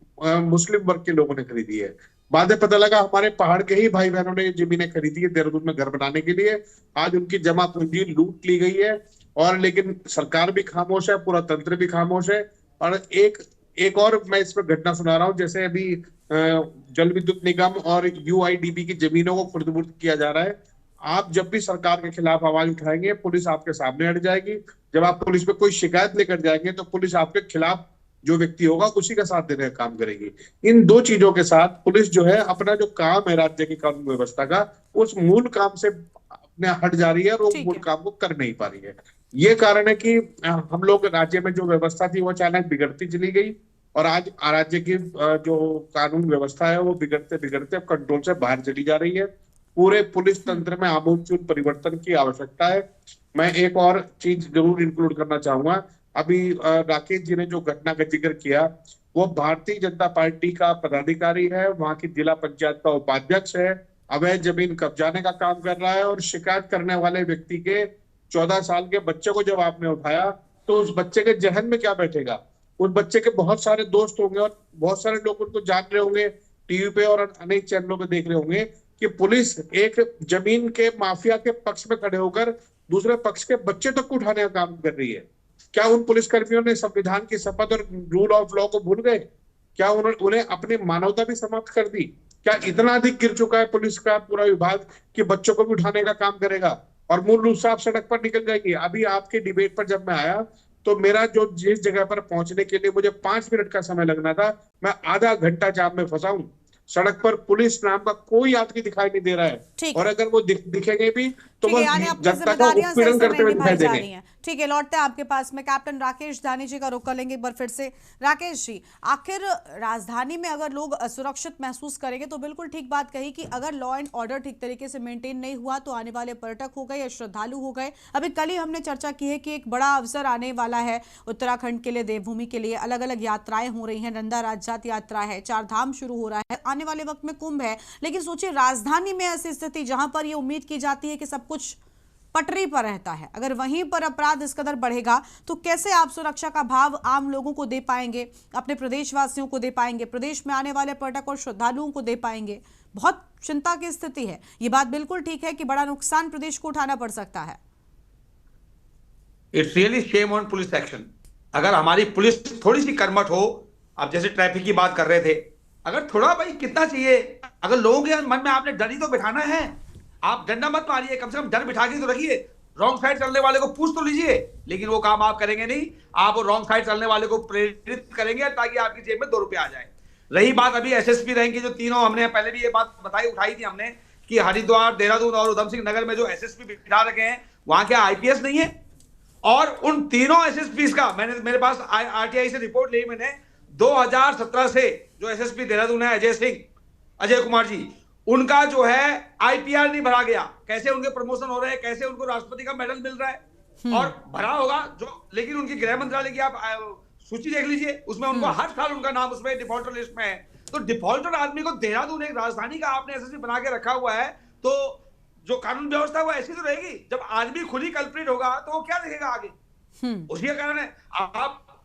मुस्लिम वर्ग के लोगों ने खरीदी है। बाद में पता लगा हमारे पहाड़ के ही भाई बहनों ने ये जमीनें खरीदी है देहरादून में घर बनाने के लिए। आज उनकी जमा पूंजी लूट ली गई है, और लेकिन सरकार भी खामोश है, पूरा तंत्र भी खामोश है। और एक और मैं इसमें घटना सुना रहा हूँ, जैसे अभी जल विद्युत निगम और यूआईडीबी की जमीनों को खुर्द-बुर्द किया जा रहा है। आप जब भी सरकार के खिलाफ आवाज उठाएंगे, पुलिस आपके सामने हट जाएगी। जब आप पुलिस पे कोई शिकायत लेकर जाएंगे तो पुलिस आपके खिलाफ जो व्यक्ति होगा उसी का साथ देने का काम करेगी। इन दो चीजों के साथ पुलिस जो है अपना जो काम है राज्य की कानून व्यवस्था का, उस मूल काम से अपने हट जा रही है, और वो मूल काम को कर नहीं पा रही है। ये कारण है कि हम लोग राज्य में जो व्यवस्था थी वो अचानक बिगड़ती चली गई, और आज राज्य की जो कानून व्यवस्था है वो बिगड़ते बिगड़ते अब कंट्रोल से बाहर चली जा रही है। पूरे पुलिस तंत्र में आमूलचूल परिवर्तन की आवश्यकता है। मैं एक और चीज जरूर इंक्लूड करना चाहूंगा। अभी राकेश जी ने जो घटना का जिक्र किया, वो भारतीय जनता पार्टी का पदाधिकारी है, वहां की जिला पंचायत का उपाध्यक्ष है, अवैध जमीन कब्जाने का काम कर रहा है, और शिकायत करने वाले व्यक्ति के 14 साल के बच्चे को जब आपने उठाया तो उस बच्चे के जहन में क्या बैठेगा? उस बच्चे के बहुत सारे दोस्त होंगे और बहुत सारे लोग उनको जान रहे होंगे, टीवी पे और अनेक चैनलों पे देख रहे होंगे कि पुलिस एक जमीन के माफिया के पक्ष में खड़े होकर दूसरे पक्ष के बच्चे तक को उठाने का काम कर रही है। क्या उन पुलिसकर्मियों ने संविधान की शपथ और रूल ऑफ लॉ को भूल गए? क्या उन्हें अपनी मानवता भी समाप्त कर दी? क्या इतना अधिक गिर चुका है पुलिस का पूरा विभाग कि बच्चों को भी उठाने का काम करेगा और मूल रूप से आप सड़क पर निकल जाएंगे? अभी आपके डिबेट पर जब मैं आया तो मेरा जो जिस जगह पर पहुंचने के लिए मुझे 5 मिनट का समय लगना था, मैं आधा घंटा जाम में फंसा हूं। सड़क पर पुलिस नाम का कोई आदमी दिखाई नहीं दे रहा है, और अगर वो दिखेंगे भी तो वो जनता को उत्पीड़न करते हुए दिखाई देंगे। ठीक है, लौटते हैं आपके पास में। कैप्टन राकेश धानी जी का रुख कर लेंगे एक बार फिर से। राकेश जी, आखिर राजधानी में अगर लोग असुरक्षित महसूस करेंगे तो बिल्कुल ठीक बात कही कि अगर लॉ एंड ऑर्डर ठीक तरीके से मेंटेन नहीं हुआ तो आने वाले पर्यटक हो गए या श्रद्धालु हो गए। अभी कल ही हमने चर्चा की है कि एक बड़ा अवसर आने वाला है उत्तराखंड के लिए, देवभूमि के लिए। अलग अलग यात्राएं हो रही हैं, नंदा राजजात यात्रा है, 4 धाम शुरू हो रहा है, आने वाले वक्त में कुंभ है। लेकिन सोचिए राजधानी में ऐसी स्थिति जहां पर यह उम्मीद की जाती है कि सब कुछ पटरी पर रहता है, अगर वहीं पर अपराध इस कदर बढ़ेगा तो कैसे आप सुरक्षा का भाव आम लोगों को दे पाएंगे, अपने प्रदेशवासियों को दे पाएंगे, प्रदेश में आने वाले पर्यटक और श्रद्धालुओं को दे पाएंगे? बहुत चिंता की स्थिति है। ये बात बिल्कुल ठीक है कि बड़ा नुकसान प्रदेश को उठाना पड़ सकता है। It's really shame on police action. अगर हमारी पुलिस थोड़ी सी कर्मठ हो, आप जैसे ट्रैफिक की बात कर रहे थे, अगर थोड़ा भाई कितना चाहिए, अगर लोगों के मन में आपने डर ही तो बिठाना है, आप डंडा मत मारिए, कम से कम डर बिठा के तो रखिए। रॉन्ग साइड चलने वाले को पूछ तो लीजिए, लेकिन वो काम आप करेंगे नहीं। आप रॉन्ग साइड चलने वाले को प्रेरित करेंगे ताकि आपकी जेब में 2 रुपए आ जाए। रही बात अभी एसएसपी रैंक की, जो तीनों हमने पहले भी ये बात उठाई थी हमने कि हरिद्वार, देहरादून और उधम सिंह नगर में जो एसएसपी बिठा रखे हैं, वहां क्या आईपीएस नहीं है? और उन तीनों एसएसपी का मेरे पास आरटीआई से रिपोर्ट ली मैंने, 2017 से जो एसएसपी देहरादून है अजय कुमार जी, उनका जो है आईपीआर नहीं भरा गया। कैसे उनके प्रमोशन हो रहे हैं, कैसे उनको राष्ट्रपति का मेडल मिल रहा है, और भरा होगा जो, लेकिन उनकी गृह मंत्रालय की आप सूची देख लीजिए, उसमें उनको हर साल उनका नाम उसमें डिफॉल्टर लिस्ट में है। तो डिफॉल्टर आदमी को देहरादून एक राजधानी का आपने एसएसपी बना के रखा हुआ है, तो जो कानून व्यवस्था है वो ऐसी तो रहेगी। जब आदमी खुद ही कल्प्रिट होगा तो वो क्या देखेगा आगे? उसी का कारण है।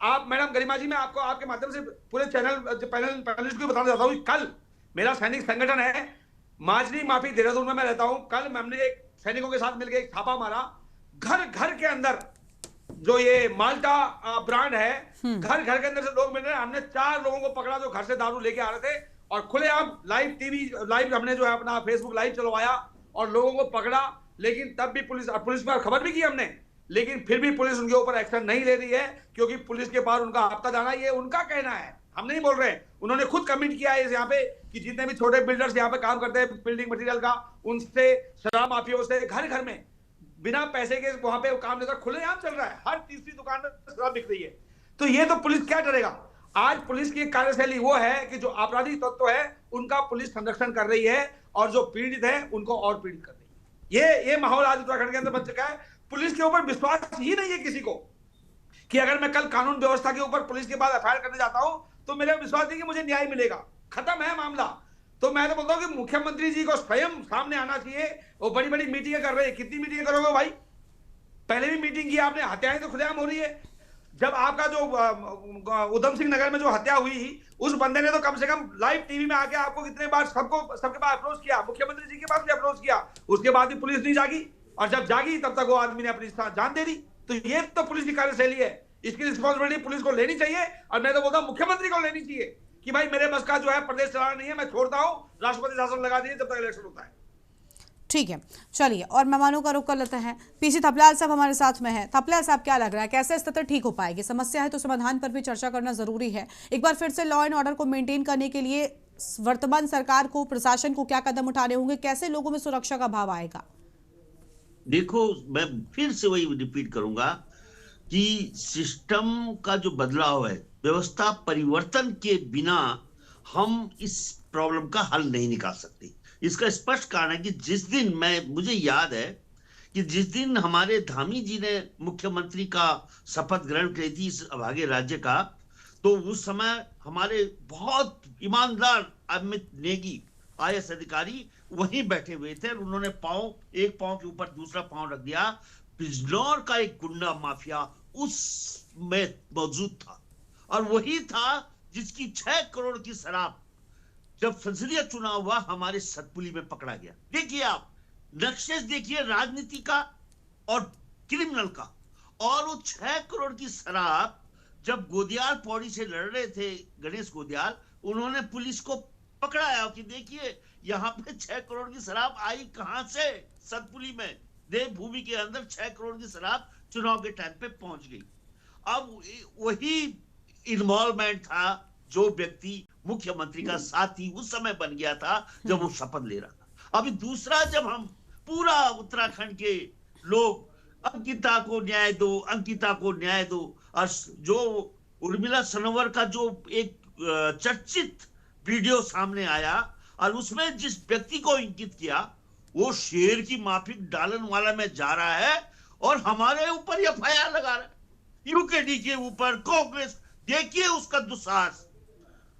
आप मैडम गरिमा जी, मैं आपको आपके माध्यम से पूरे पैनलिस्ट को बताना चाहता हूँ, कल मेरा सैनिक संगठन है माजरी माफी, देहरादून में मैं रहता हूं। कल हमने एक सैनिकों के साथ मिलकर एक छापा मारा, घर घर के अंदर जो ये माल्टा ब्रांड है, घर घर के अंदर से लोग मिल रहे हैं। हमने 4 लोगों को पकड़ा जो घर से दारू लेके आ रहे थे, और खुलेआम लाइव हमने जो है अपना फेसबुक लाइव चलवाया और लोगों को पकड़ा। लेकिन तब भी पुलिस पर खबर भी की हमने, लेकिन फिर भी पुलिस उनके ऊपर एक्शन नहीं ले रही है, क्योंकि पुलिस के पास उनका हफ्ता जाना, ये उनका कहना है, हम नहीं बोल रहे। उन्होंने खुद कमिट किया है यहाँ पे कि जितने भी छोटे बिल्डर्स यहाँ पे काम करते हैं बिल्डिंग मटेरियल का, उनसे, शराब माफियों से, घर घर में बिना पैसे के वहां पे काम लेकर खुलेआम चल रहा है। हर तीसरी दुकान में शराब बिक रही है। तो ये तो पुलिस क्या डरेगा? आज पुलिस की कार्यशैली वो है कि जो आपराधिक तत्व है उनका पुलिस संरक्षण कर रही है, और जो पीड़ित है उनको और पीड़ित कर रही है। ये माहौल आज उत्तराखंड के अंदर बन चुका है। पुलिस के ऊपर विश्वास ही नहीं है किसी को, कि अगर मैं कल कानून व्यवस्था के ऊपर पुलिस के बाद एफआईआर करने जाता हूं तो मेरा विश्वास नहीं कि मुझे न्याय मिलेगा। खत्म है मामला। तो मैं तो बोलता हूं कि मुख्यमंत्री जी को स्वयं सामने आना चाहिए। वो बड़ी बड़ी मीटिंगें कर रहे हैं, कितनी मीटिंगें करोगे भाई? पहले भी मीटिंग की आपने, हत्याएं तो खुलेआम हो रही है। जब आपका जो उधम सिंह नगर में जो हत्या हुई, उस बंदे ने तो कम से कम लाइव टीवी में आके आपको कितने बार सबके पास अप्रोच किया, मुख्यमंत्री जी के पास भी अप्रोच किया, उसके बाद भी पुलिस नहीं जागी, और जब जागी तब तक वो आदमी ने अपनी जान दे दी। तो ये तो पुलिस की कार्यशैली है, इसकी रिस्पॉन्सिबिलिटी पुलिस को लेनी चाहिए। और मैं तो बोलता हूं मुख्यमंत्री को लेनी चाहिए कि भाई मेरे बस का जो है प्रदेश चलाना नहीं है, मैं छोड़ता हूं, राष्ट्रपति शासन लगा दीजिए जब तक इलेक्शन होता है। ठीक है, चलिए और मेहमानों का रुख कर लेते हैं। पीसी थपलियाल साहब हमारे साथ में है। थपलियाल साहब, क्या लग रहा है, कैसे स्थिति ठीक हो पाएगी? समस्या है तो समाधान पर भी चर्चा करना जरूरी है। एक बार फिर से लॉ एंड ऑर्डर को मेंटेन करने के लिए वर्तमान सरकार को, प्रशासन को क्या कदम उठाने होंगे? कैसे लोगों में सुरक्षा का भाव आएगा? देखो, मैं फिर से वही रिपीट करूंगा कि सिस्टम का जो बदलाव है, व्यवस्था परिवर्तन के बिना हम इस प्रॉब्लम का हल नहीं निकाल सकते। इसका स्पष्ट कारण है कि जिस दिन मुझे याद है कि जिस दिन हमारे धामी जी ने मुख्यमंत्री का शपथ ग्रहण की थी इस अभागे राज्य का, तो उस समय हमारे बहुत ईमानदार अमित नेगी आईएएस अधिकारी वहीं बैठे हुए थे, और उन्होंने एक पांव के ऊपर दूसरा पांव रख दिया। बिजनौर का एक गुंडा माफिया उसमें मौजूद था, और वही था जिसकी 6 करोड़ की शराब जब संसदीय चुनाव हुआ हमारे सतपुली में पकड़ा गया। देखिए, आप नक्शे देखिए राजनीति का और क्रिमिनल का। और वो 6 करोड़ की शराब जब गोदियाल पौड़ी से लड़ रहे थे गणेश गोदियाल, उन्होंने पुलिस को पकड़ाया कि देखिए यहाँ पे 6 करोड़ की शराब आई कहां से? सतपुली में देवभूमि के अंदर 6 करोड़ की शराब चुनाव के टाइम पे पहुंच गई। अब वही इन्वॉल्वमेंट था जो व्यक्ति मुख्यमंत्री का साथी उस समय बन गया था जब वो शपथ ले रहा था। अभी दूसरा, जब हम पूरा उत्तराखंड के लोग अंकिता को न्याय दो, अंकिता को न्याय दो। और जो उर्मिला सनोवर का जो एक चर्चित वीडियो सामने आया और उसमें जिस व्यक्ति को इंगित किया वो शेर की माफिक डालन वाला में जा रहा है और हमारे ऊपर एफआईआर लगा रहा है, यूकेडी के ऊपर, कांग्रेस। देखिए उसका दुस्साहस।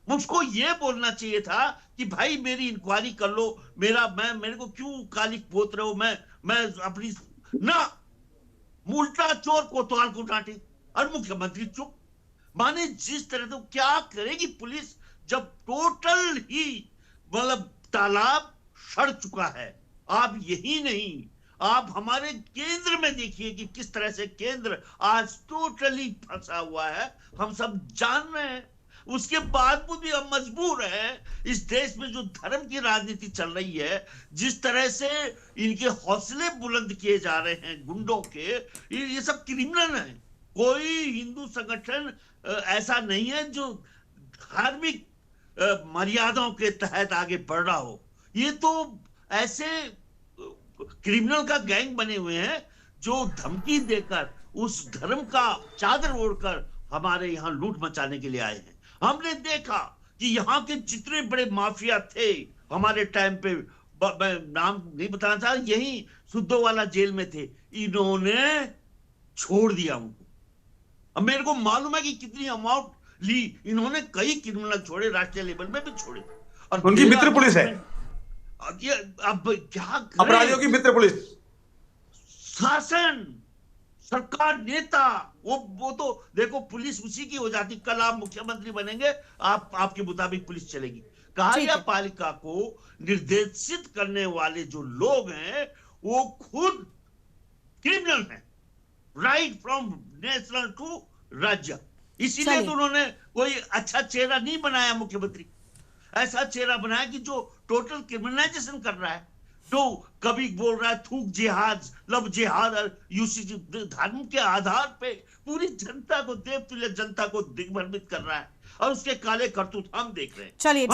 मुझको ये बोलना चाहिए था कि भाई मेरी इंक्वायरी कर लो, मेरे को क्यों कालिक पोत रहे हो, मैं अपनी ना उल्टा चोर कोतवाल को डांटे और मुख्यमंत्री चुप। माने जिस तरह से क्या करेगी पुलिस जब टोटल ही मतलब तालाब सड़ चुका है। आप यही नहीं, आप हमारे केंद्र में देखिए कि किस तरह से केंद्र आज टोटली फंसा हुआ है। हम सब जान रहे हैं, उसके बाद भी हम मजबूर हैं। इस देश में जो धर्म की राजनीति चल रही है, जिस तरह से इनके हौसले बुलंद किए जा रहे हैं गुंडों के, ये सब क्रिमिनल है। कोई हिंदू संगठन ऐसा नहीं है जो धार्मिक मर्यादाओं के तहत आगे बढ़ रहा हो। ये तो ऐसे क्रिमिनल का गैंग बने हुए हैं जो धमकी देकर उस धर्म का चादर ओढ़कर हमारे यहाँ लूट मचाने के लिए आए हैं। हमने देखा कि यहाँ के जितने बड़े माफिया थे हमारे टाइम पे, मैं नाम नहीं बताना चाह, यही सुद्धोवाला जेल में थे, इन्होंने छोड़ दिया उनको। अब मेरे को मालूम है कि कितनी अमाउंट ली इन्होंने, कई क्रिमिनल छोड़े, राष्ट्रीय लेवल में भी छोड़े। और उनकी मित्र पुलिस है ये। अब क्या अपराधियों की मित्र पुलिस, शासन, सरकार, नेता, वो तो देखो पुलिस उसी की हो जाती। कल आप मुख्यमंत्री बनेंगे, आपके मुताबिक पुलिस चलेगी। कार्यपालिका को निर्देशित करने वाले जो लोग हैं वो खुद क्रिमिनल हैं, राइट फ्रॉम नेशनल टू राज्य। इसीलिए तो उन्होंने कोई अच्छा चेहरा नहीं बनाया मुख्यमंत्री, ऐसा चेहरा बनाया कि जो टोटल क्रिमिनलाइजेशन कर रहा है, जो कभी बोल रहा है थूक जिहाद, लव जिहाद और यूसीसी धर्म के आधार पे पूरी जनता को, देवतुल्य जनता को दिग्भ्रमित कर रहा है और उसके काले करतूत हम देख रहे हैं। चलिए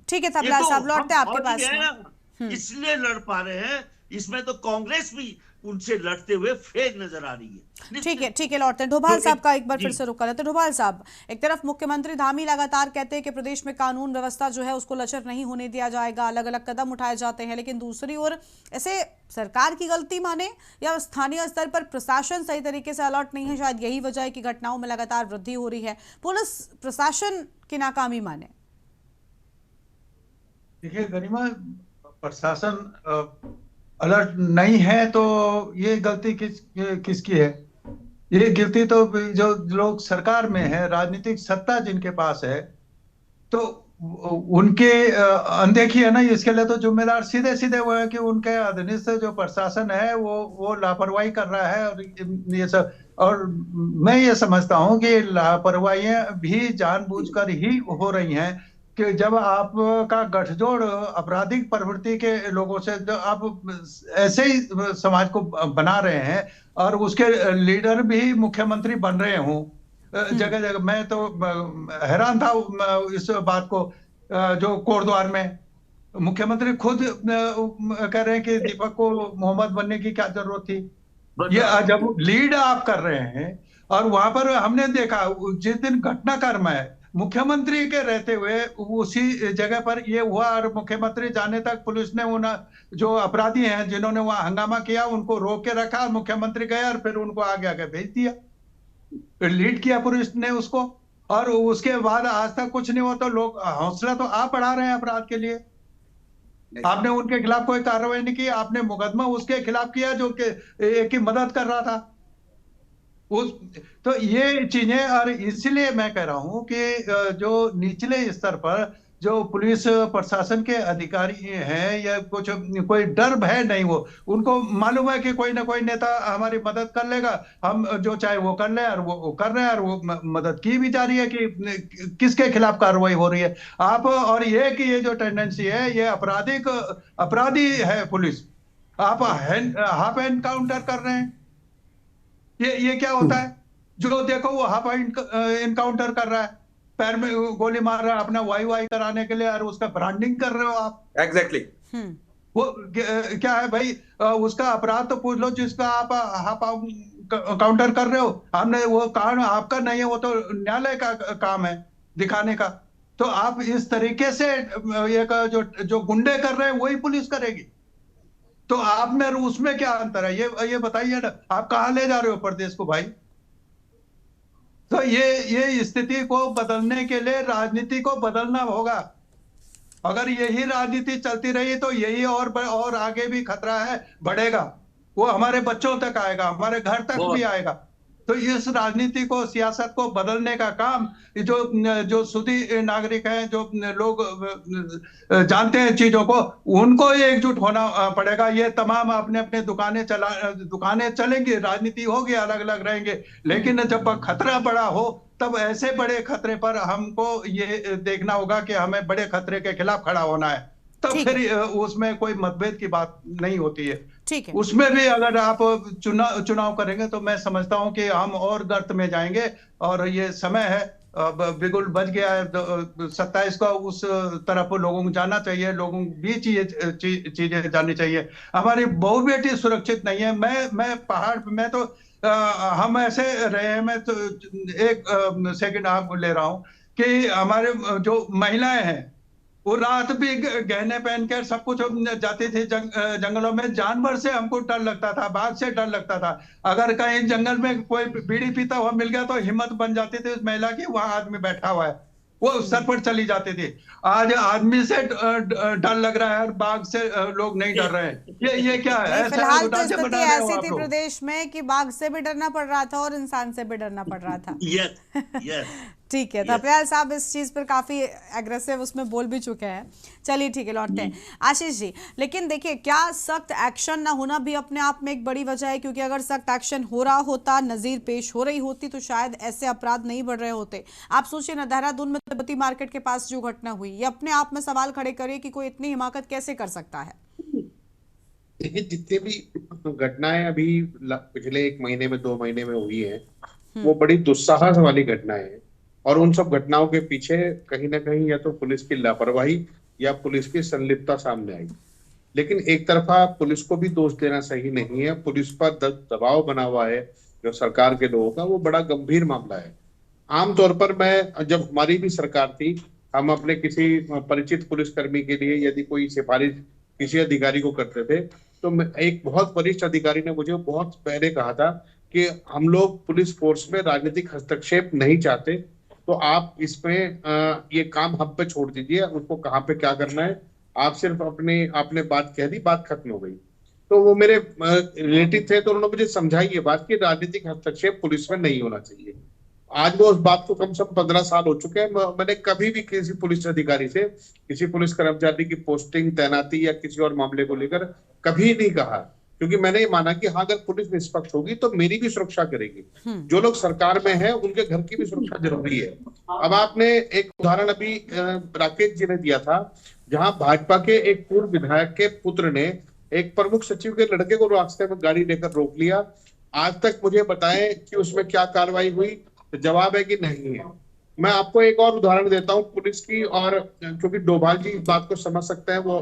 ठीक है तबला साहब, लौटते आपके पास। इसलिए लड़ पा रहे हैं, इसमें तो कांग्रेस भी उनसे लड़ते हुए फेर नजर आ रही है। ठीक है लौटते हैं। डोभाल साहब का एक बार फिर से रुक कर लेते हैं। डोभाल साहब, एक तरफ मुख्यमंत्री धामी लगातार कहते हैं कि प्रदेश में कानून व्यवस्था जो है उसको लचर नहीं होने दिया जाएगा, अलग अलग कदम उठाए जाते हैं, लेकिन दूसरी ओर ऐसे सरकार की गलती माने या स्थानीय स्तर पर प्रशासन सही तरीके से अलर्ट नहीं है, शायद यही वजह है कि घटनाओं में लगातार वृद्धि हो रही है। पुलिस प्रशासन की नाकामी माने। देखिए गरिमा, प्रशासन अलर्ट नहीं है तो ये गलती किसकी है? ये गलती तो जो लोग सरकार में है, राजनीतिक सत्ता जिनके पास है, तो उनके अनदेखी है ना। इसके लिए तो जिम्मेदार सीधे सीधे वो है कि उनके अधीनस्थ जो प्रशासन है वो लापरवाही कर रहा है। और ये सब, और मैं ये समझता हूँ कि लापरवाहियां भी जानबूझकर ही हो रही हैं कि जब आपका गठजोड़ आपराधिक प्रवृत्ति के लोगों से, जो आप ऐसे ही समाज को बना रहे हैं और उसके लीडर भी मुख्यमंत्री बन रहे हों जगह जगह। मैं तो हैरान था इस बात को, जो कोटद्वार में मुख्यमंत्री खुद कह रहे हैं कि दीपक को मोहम्मद बनने की क्या जरूरत थी। ये जब लीड आप कर रहे हैं और वहां पर हमने देखा जिस दिन घटनाक्रम है, मुख्यमंत्री के रहते हुए उसी जगह पर ये हुआ और मुख्यमंत्री जाने तक पुलिस ने उन जो अपराधी हैं जिन्होंने वहां हंगामा किया उनको रोक के रखा, मुख्यमंत्री गए और फिर उनको आगे आगे भेज दिया, लीड किया पुलिस ने उसको। और उसके बाद आज तक कुछ नहीं हुआ। तो लोग हौसला तो आप बढ़ा रहे हैं अपराध के लिए। आपने उनके खिलाफ कोई कार्रवाई नहीं की, आपने मुकदमा उसके खिलाफ किया जो एक की मदद कर रहा था। तो ये चीजें, और इसलिए मैं कह रहा हूं कि जो निचले स्तर पर जो पुलिस प्रशासन के अधिकारी हैं या कुछ कोई डर भय नहीं, वो उनको मालूम है कि कोई ना कोई नेता हमारी मदद कर लेगा, हम जो चाहे वो कर ले, और वो कर रहे हैं और वो मदद की भी जा रही है कि किसके खिलाफ कार्रवाई हो रही है आप। और ये कि ये जो टेंडेंसी है ये अपराधी है पुलिस, आप हाफ एनकाउंटर कर रहे हैं। ये क्या होता है? जो देखो वो हाफ इनकाउंटर कर रहा है, पैर में गोली मार रहा है अपना वाई कराने के लिए, और उसका ब्रांडिंग कर रहे हो आप। एग्जैक्टली। वो क्या है भाई, उसका अपराध तो पूछ लो जिसका आप काउंटर कर रहे हो। हमने वो कारण आपका नहीं है, वो तो न्यायालय का काम है दिखाने का। तो आप इस तरीके से ये जो जो गुंडे कर रहे हैं वही पुलिस करेगी। तो आप में और उसमें क्या अंतर है, ये बताइए ना। आप कहाँ ले जा रहे हो प्रदेश को भाई? तो ये स्थिति को बदलने के लिए राजनीति को बदलना होगा। अगर यही राजनीति चलती रही तो यही और आगे भी खतरा है, बढ़ेगा। वो हमारे बच्चों तक आएगा, हमारे घर तक भी आएगा। तो इस राजनीति को, सियासत को बदलने का काम जो सुधी नागरिक हैं, जो लोग जानते हैं चीजों को, उनको एकजुट होना पड़ेगा। ये तमाम अपने अपने दुकानें चलेंगी, राजनीति होगी, अलग अलग रहेंगे, लेकिन जब खतरा बड़ा हो तब ऐसे बड़े खतरे पर हमको ये देखना होगा कि हमें बड़े खतरे के खिलाफ खड़ा होना है। तब फिर उसमें कोई मतभेद की बात नहीं होती है। ठीक है। उसमें भी अगर आप चुनाव करेंगे तो मैं समझता हूं कि हम और गर्त में जाएंगे। और ये समय है, बिगुल बज गया है 27 को, उस तरफ लोगों को जाना चाहिए, लोगों को भी चीजें जाननी चाहिए। हमारी बहू बेटी सुरक्षित नहीं है। मैं पहाड़ में तो हम ऐसे रहे हैं, मैं तो एक सेकंड आप ले रहा हूं कि हमारे जो महिलाएं हैं वो रात भी गहने पहन कर सब कुछ जाती थी जंगलों में। जानवर से हमको डर लगता था, बाघ से डर लगता था। अगर कहीं जंगल में कोई बीड़ी पीता हुआ मिल गया तो हिम्मत बन जाती थी उस महिला की, वहां आदमी बैठा हुआ है, वो सर पर चली जाती थी। आज आदमी से डर लग रहा है और बाघ से लोग नहीं डर रहे हैं। ये क्या है? फिलहाल तो स्थिति ऐसी थी प्रदेश में कि बाघ से भी डरना पड़ रहा था और इंसान से भी डरना पड़ रहा था। ठीक है, तो अप्रैल साहब इस चीज पर काफी एग्रेसिव उसमें बोल भी चुके हैं। चलिए ठीक है, लौटते हैं आशीष जी। लेकिन देखिए, क्या सख्त एक्शन ना होना भी अपने आप में एक बड़ी वजह है? क्योंकि अगर सख्त एक्शन हो रहा होता, नजीर पेश हो रही होती, तो शायद ऐसे अपराध नहीं बढ़ रहे होते। आप सोचिए ना, देहरादून में तिब्बती मार्केट के पास जो घटना हुई, ये अपने आप में सवाल खड़े करिए कि कोई इतनी हिमाकत कैसे कर सकता है। देखिए, जितने भी घटनाएं अभी पिछले 1 महीने में 2 महीने में हुई है, वो बड़ी दुस्साहस वाली घटनाएं हैं। और उन सब घटनाओं के पीछे कहीं ना कहीं या तो पुलिस की लापरवाही या पुलिस की संलिप्तता सामने आई। लेकिन एक तरफा पुलिस को भी दोष देना सही नहीं है। पुलिस पर दबाव बना हुआ है जो सरकार के लोगों का, वो बड़ा गंभीर मामला है। आमतौर पर जब हमारी भी सरकार थी, हम अपने किसी परिचित पुलिसकर्मी के लिए यदि कोई सिफारिश किसी अधिकारी को करते थे, तो एक बहुत वरिष्ठ अधिकारी ने मुझे बहुत पहले कहा था कि हम लोग पुलिस फोर्स में राजनीतिक हस्तक्षेप नहीं चाहते, तो आप इसमें ये काम हम पे छोड़ दीजिए, उसको कहाँ पे क्या करना है, आप सिर्फ आपने बात कह दी, बात खत्म हो गई। तो वो मेरे रिलेटिव थे, तो उन्होंने मुझे समझाई ये बात कि राजनीतिक हस्तक्षेप पुलिस में नहीं होना चाहिए। आज वो उस बात को कम से कम 15 साल हो चुके हैं। मैंने कभी भी किसी पुलिस अधिकारी से, किसी पुलिस कर्मचारी की पोस्टिंग, तैनाती या किसी और मामले को लेकर कभी नहीं कहा, क्योंकि मैंने ये माना कि हाँ, अगर पुलिस निष्पक्ष होगी तो मेरी भी सुरक्षा करेगी। जो लोग सरकार में हैं उनके घर की भी सुरक्षा जरूरी है। अब आपने एक उदाहरण अभी राकेश जी ने दिया था, जहां भाजपा के एक पूर्व विधायक के पुत्र ने एक प्रमुख सचिव के लड़के को रास्ते में गाड़ी लेकर रोक लिया। आज तक मुझे बताएं कि उसमें क्या कार्रवाई हुई? तो जवाब है कि नहीं है। मैं आपको एक और उदाहरण देता हूं पुलिस की, और क्योंकि डोभाल जी इस बात को समझ सकते हैं, वो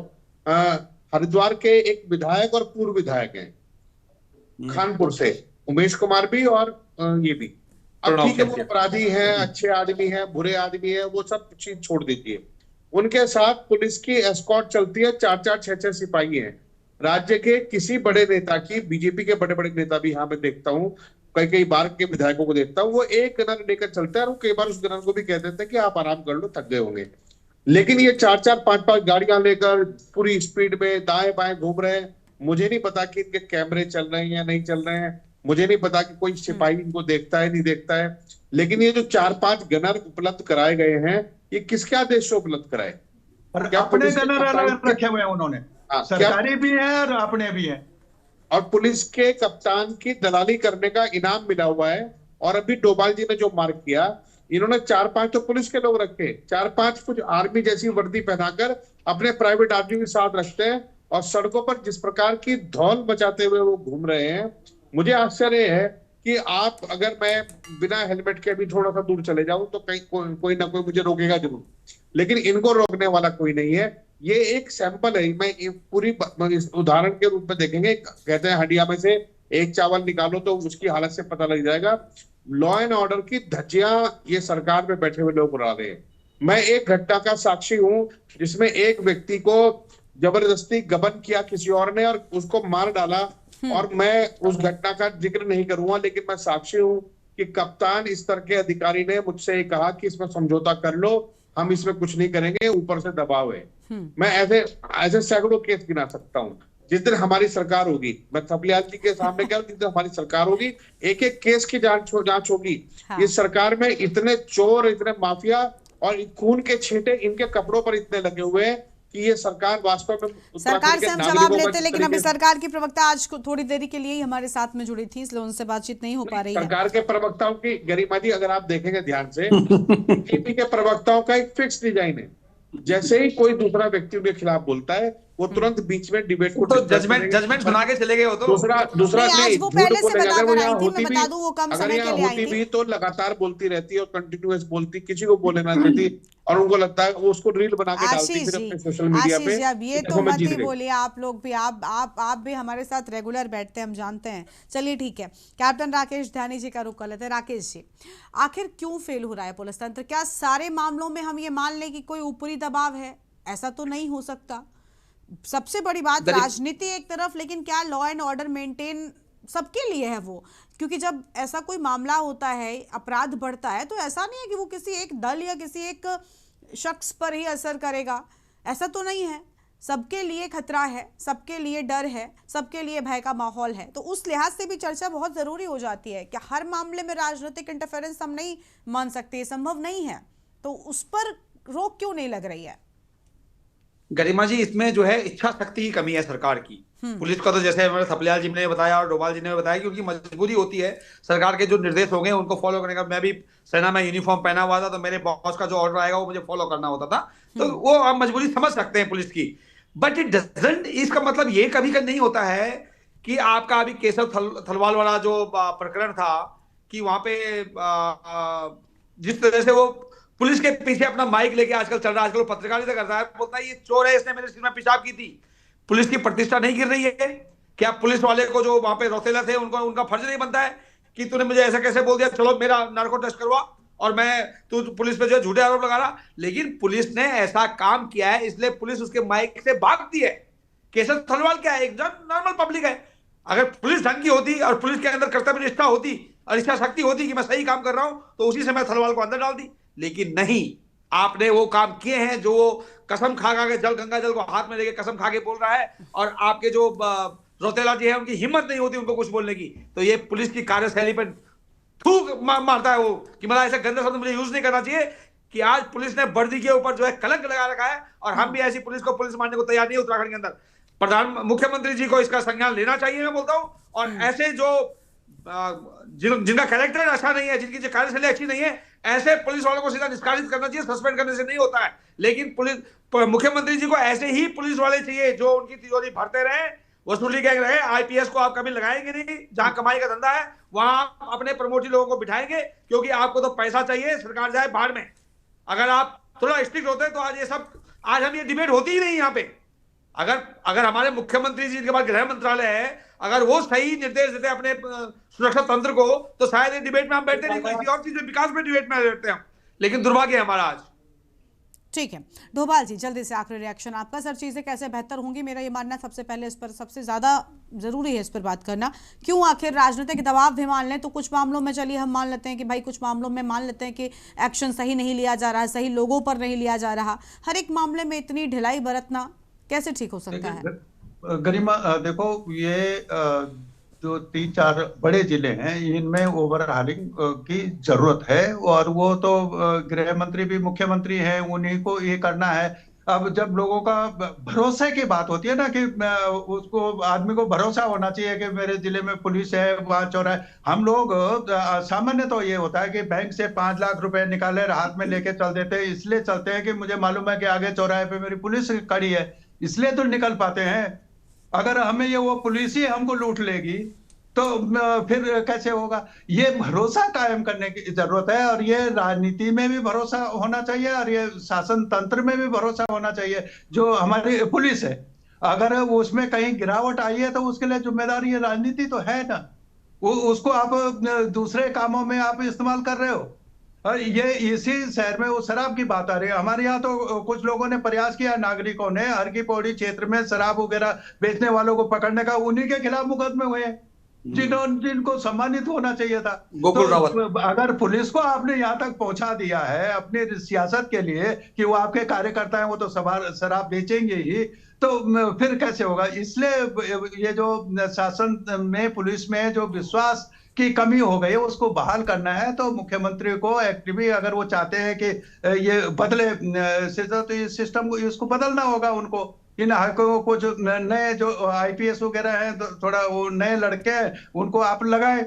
हरिद्वार के एक विधायक और पूर्व विधायक हैं खानपुर से, उमेश कुमार भी और ये भी। अब ठीक है, वो अपराधी हैं, अच्छे आदमी हैं, बुरे आदमी हैं, वो सब चीज छोड़ दीजिए। उनके साथ पुलिस की एस्कॉर्ट चलती है, 4-4, 6-6 सिपाही हैं। राज्य के किसी बड़े नेता की, बीजेपी के बड़े बड़े नेता भी यहाँ मैं देखता हूँ, कई बार के विधायकों को देखता हूँ, वो एक गनर लेकर चलते हैं और कई बार उस गनर को भी कह देते हैं कि आप आराम कर लो, थक गए होंगे। लेकिन ये 4-4, 5-5 गाड़ियां लेकर पूरी स्पीड में दाएं बाएं घूम रहे हैं। मुझे नहीं पता कि इनके कैमरे चल रहे हैं या नहीं चल रहे हैं, मुझे नहीं पता कि कोई सिपाही इनको देखता है नहीं देखता है। लेकिन ये जो 4-5 गनर उपलब्ध कराए गए हैं, ये किसके आदेश से उपलब्ध कराए? क्या अपने गनर अलग रखे हुए हैं उन्होंने? सरकारी भी है और अपने भी है। और पुलिस के कप्तान की दलाली करने का इनाम मिला हुआ है। और अभी डोभाल जी ने जो मार्क किया, इन्होंने 4-5 तो पुलिस के लोग रखे, 4-5 कुछ आर्मी जैसी वर्दी पहनाकर अपने प्राइवेट आदमी के साथ रखते हैं, और सड़कों पर जिस प्रकार की धौल मचाते हुए वो घूम रहे हैं। मुझे आश्चर्य है कि आप, अगर मैं बिना हेलमेट के भी थोड़ा सा दूर चले जाऊं तो कहीं कोई ना कोई मुझे रोकेगा जरूर, लेकिन इनको रोकने वाला कोई नहीं है। ये एक सैंपल है। मैं पूरी इस उदाहरण के रूप में देखेंगे। कहते हैं हंडिया में से एक चावल निकालो तो उसकी हालत से पता लग जाएगा। लॉ एंड ऑर्डर की धज्जियां ये सरकार में बैठे हुए लोग उड़ा रहे हैं। मैं एक घटना का साक्षी हूं जिसमें एक व्यक्ति को जबरदस्ती गबन किया किसी और ने और उसको मार डाला। और मैं उस घटना का जिक्र नहीं करूंगा, लेकिन मैं साक्षी हूं कि कप्तान स्तर के अधिकारी ने मुझसे कहा कि इसमें समझौता कर लो, हम इसमें कुछ नहीं करेंगे, ऊपर से दबाव है। मैं ऐसे सैकड़ों केस गिना सकता हूं। जिस दिन हमारी सरकार होगी, मैं थपलियाल जी के सामने कह रहा हूं, जिस दिन हमारी सरकार होगी एक एक केस की जांच होगी। हाँ। इस सरकार में इतने चोर, इतने माफिया और खून के छींटे इनके कपड़ों पर इतने लगे हुए हैं कि ये सरकार वास्तव में सरकार से हम जवाब लेते हैं, लेकिन अभी सरकार की प्रवक्ता आज थोड़ी देरी के लिए ही हमारे साथ में जुड़ी थी, इसलिए उनसे बातचीत नहीं हो पा रही है। सरकार के प्रवक्ताओं की गरिमा जी, अगर आप देखेंगे ध्यान से, टीपी के प्रवक्ताओं का एक फिक्स डिजाइन है। जैसे ही कोई दूसरा व्यक्ति उनके खिलाफ बोलता है, वो तुरंत बीच में डिबेट को तो जजमेंट सुना के चले गए हो। तो दूसरा आज वो पहले से बता कर आई थी, मैं बता दूं वो कम अगर समय के यहाँ लिए आई होती थी। भी तो लगातार बोलती रहती है और कंटिन्यूअस बोलती, किसी को बोले ना देती। और उनको लगता है वो उसको रील बना के डालती फिर अपने सोशल मीडिया पे। अब ये तो मत ही बोलिए आप लोग भी, आप भी हमारे साथ रेगुलर बैठते हैं, हम जानते हैं। चलिए ठीक है, कैप्टन राकेश ध्यानी जी का रुख कर लेते हैं। राकेश जी, आखिर क्यों फेल हो रहा है पुलिस तंत्र? क्या सारे मामलों में हम ये मान लें कि कोई ऊपरी दबाव है? ऐसा तो नहीं हो सकता। सबसे बड़ी बात राजनीति एक तरफ, लेकिन क्या लॉ एंड ऑर्डर मेंटेन सबके लिए है वो? क्योंकि जब ऐसा कोई मामला होता है, अपराध बढ़ता है, तो ऐसा नहीं है कि वो किसी एक दल या किसी एक शख्स पर ही असर करेगा। ऐसा तो नहीं है। सबके लिए खतरा है, सबके लिए डर है, सबके लिए भय का माहौल है। तो उस लिहाज से भी चर्चा बहुत जरूरी हो जाती है कि हर मामले में राजनीतिक इंटरफेरेंस हम नहीं मान सकते, संभव नहीं है। तो उस पर रोक क्यों नहीं लग रही है? गरिमा जी, इसमें जो है इच्छा शक्ति की कमी है सरकार की। पुलिस का तो जैसे हमारे थपलियाल जी ने बताया और डोभाल जी ने बताया कि उनकी मजबूरी होती है सरकार के जो निर्देश हो गए उनको फॉलो करने का। मैं भी सेना में यूनिफॉर्म पहना हुआ था, तो मेरे बॉस का जो ऑर्डर आएगा वो मुझे फॉलो करना होता था। तो वो आप मजबूरी समझ सकते हैं पुलिस की। बट इट डजंट, इसका मतलब ये कभी नहीं होता है कि आपका अभी केशव थलवाल वाला जो प्रकरण था कि वहां पे जिस तरह से वो पुलिस के पीछे अपना माइक लेके आजकल चल रहा है, आजकल पत्रकारिता करता है, बोलता है ये चोर है, इसने मेरे सिर में पेशाब की थी। पुलिस की प्रतिष्ठा नहीं गिर रही है क्या? पुलिस वाले को जो वहां पे रौतेला थे उनको उनका फर्ज नहीं बनता है कि तूने मुझे ऐसा कैसे बोल दिया, चलो मेरा नार्को टेस्ट करवा, और तू पुलिस पे जो है झूठे आरोप लगा रहा। लेकिन पुलिस ने ऐसा काम किया है, इसलिए पुलिस उसके माइक से भागती है। केशव थलवाल क्या है, एक नॉर्मल पब्लिक है। अगर पुलिस ढंग की होती और पुलिस के अंदर कर्तव्य निष्ठा होती और इच्छा शक्ति होती कि मैं सही काम कर रहा हूं, तो उसी समय थलवाल को अंदर डाल दी। लेकिन नहीं, आपने वो काम किए हैं जो वो कसम खा के जल, गंगा जल को हाथ में लेके कसम खा के बोल रहा है, और आपके जो रौतेला जी है उनकी हिम्मत नहीं होती उनको कुछ बोलने की। तो ये पुलिस की कार्यशैली पर थूक मारता है वो कि मतलब ऐसे गंदे शब्द मुझे यूज नहीं करना चाहिए कि आज पुलिस ने वर्दी के ऊपर जो है कलंक लगा रखा है, और हम भी ऐसी पुलिस को पुलिस मानने को तैयार नहीं है उत्तराखंड के अंदर। मुख्यमंत्री जी को इसका संज्ञान लेना चाहिए, मैं बोलता हूं। और ऐसे जो जिनका कैरेक्टर अच्छा नहीं है, जिनकी कार्यशैली अच्छी नहीं है, ऐसे पुलिस वालों को सीधा निष्कासित करना चाहिए, सस्पेंड करने से नहीं होता है। लेकिन मुख्यमंत्री जी को ऐसे ही पुलिस वाले चाहिए जो उनकी तिजोरी भरते रहे, वसूली गैंग रहे। आईपीएस को आप कभी लगाएंगे नहीं, जहां कमाई का धंधा है वहां आप अपने प्रमोटी लोगों को बिठाएंगे, क्योंकि आपको तो पैसा चाहिए, सरकार जाए बाहर में। अगर आप थोड़ा स्ट्रिक्ट होते तो आज हम ये डिबेट होती ही नहीं यहाँ पे। अगर हमारे मुख्यमंत्री जी के पास गृह मंत्रालय है, अगर वो सही निर्देश देते अपने सुरक्षा तंत्र को, तो शायद ये डिबेट में हम बैठते नहीं, किसी और चीज में, विकास में डिबेट में बैठते हैं हम। लेकिन दुर्भाग्य है हमारा आज। ठीक है डोभाल जी, जल्दी से आखिरी रिएक्शन आपका। सर, चीजें कैसे बेहतर होंगी? मेरा ये मानना सबसे पहले इस पर सबसे ज्यादा जरूरी है इस पर बात करना। क्यों आखिर राजनीतिक दबाव भी मान लें तो कुछ मामलों में चलिए हम मान लेते हैं कि भाई कुछ मामलों में मान लेते हैं कि एक्शन सही नहीं लिया जा रहा है, सही लोगों पर नहीं लिया जा रहा। हर एक मामले में इतनी ढिलाई बरतना कैसे ठीक हो सकता है? गरिमा, देखो ये जो 3-4 बड़े जिले हैं इनमें ओवरहालिंग की जरूरत है, और वो तो गृह मंत्री भी मुख्यमंत्री हैं, उन्हीं को ये करना है। अब जब लोगों का भरोसे की बात होती है ना, कि उसको आदमी को भरोसा होना चाहिए कि मेरे जिले में पुलिस है, वहां चौराहे। हम लोग सामान्य तो ये होता है कि बैंक से 5 लाख रुपए निकाले हाथ में लेके चल देते हैं, इसलिए चलते हैं कि मुझे मालूम है कि आगे चौराहे पे मेरी पुलिस खड़ी है, इसलिए तो निकल पाते हैं। अगर हमें वो पुलिस ही हमको लूट लेगी तो फिर कैसे होगा? ये भरोसा कायम करने की जरूरत है, और ये राजनीति में भी भरोसा होना चाहिए और ये शासन तंत्र में भी भरोसा होना चाहिए। जो हमारी पुलिस है, अगर उसमें कहीं गिरावट आई है तो उसके लिए जिम्मेदारी ये राजनीति तो है ना, वो उसको आप दूसरे कामों में आप इस्तेमाल कर रहे हो। और ये इसी शहर में वो शराब की बात आ रही है। हमारे यहाँ तो कुछ लोगों ने प्रयास किया, नागरिकों ने, हर की पौड़ी क्षेत्र में शराब वगैरह बेचने वालों को पकड़ने का, उन्हीं के खिलाफ मुकदमे हुए हैं जिनको सम्मानित होना चाहिए था। तो अगर पुलिस को आपने यहाँ तक पहुंचा दिया है अपनी सियासत के लिए कि वो आपके कार्यकर्ता हैं, वो तो शराब बेचेंगे ही, तो फिर कैसे होगा? इसलिए ये जो शासन में, पुलिस में जो विश्वास की कमी हो गई है, उसको बहाल करना है। तो मुख्यमंत्री को एक्टिवली, अगर वो चाहते हैं कि ये बदले तो ये सिस्टम को, इसको बदलना होगा उनको। इन हाकिमों को, जो नए जो आईपीएस वगैरह हैं, तो थोड़ा वो नए लड़के हैं, उनको आप लगाए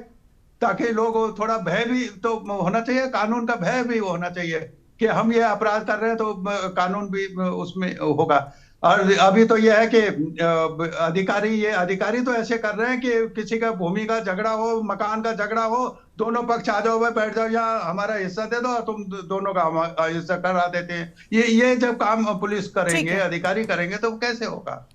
ताकि लोग थोड़ा भय भी तो होना चाहिए, कानून का भय भी होना चाहिए कि हम ये अपराध कर रहे हैं तो कानून भी उसमें होगा। और अभी तो ये है कि अधिकारी तो ऐसे कर रहे हैं कि किसी का भूमि का झगड़ा हो, मकान का झगड़ा हो, दोनों पक्ष आ जाओ, बैठ जाओ, या हमारा हिस्सा दे दो, तुम दोनों का हिस्सा करा देते हैं। ये जब काम पुलिस करेंगे, अधिकारी करेंगे, तो कैसे होगा?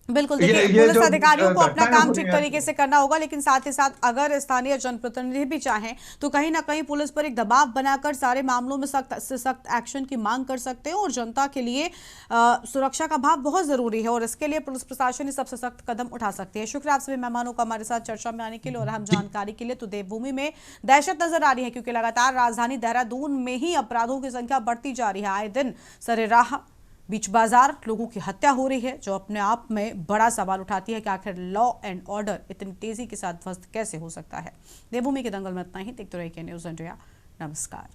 बिल्कुल, देखिए पुलिस अधिकारियों को अपना काम ठीक तरीके से करना होगा, लेकिन साथ ही साथ अगर स्थानीय जनप्रतिनिधि भी चाहें तो कहीं ना कहीं पुलिस पर एक दबाव बनाकर सारे मामलों में सख्त से सख्त एक्शन की मांग कर सकते हैं। और जनता के लिए सुरक्षा का भाव बहुत जरूरी है और इसके लिए पुलिस प्रशासन ही सबसे सख्त कदम उठा सकती है। शुक्रिया आप सभी मेहमानों का हमारे साथ चर्चा में आने के लिए और अहम जानकारी के लिए। तो देवभूमि में दहशत नजर आ रही है क्योंकि लगातार राजधानी देहरादून में ही अपराधों की संख्या बढ़ती जा रही है। आए दिन सरेराह, बीच बाजार लोगों की हत्या हो रही है, जो अपने आप में बड़ा सवाल उठाती है कि आखिर लॉ एंड ऑर्डर इतनी तेजी के साथ ध्वस्त कैसे हो सकता है। देवभूमि के दंगल में इतना ही। देखते रहिए न्यूज़ इंडिया। नमस्कार।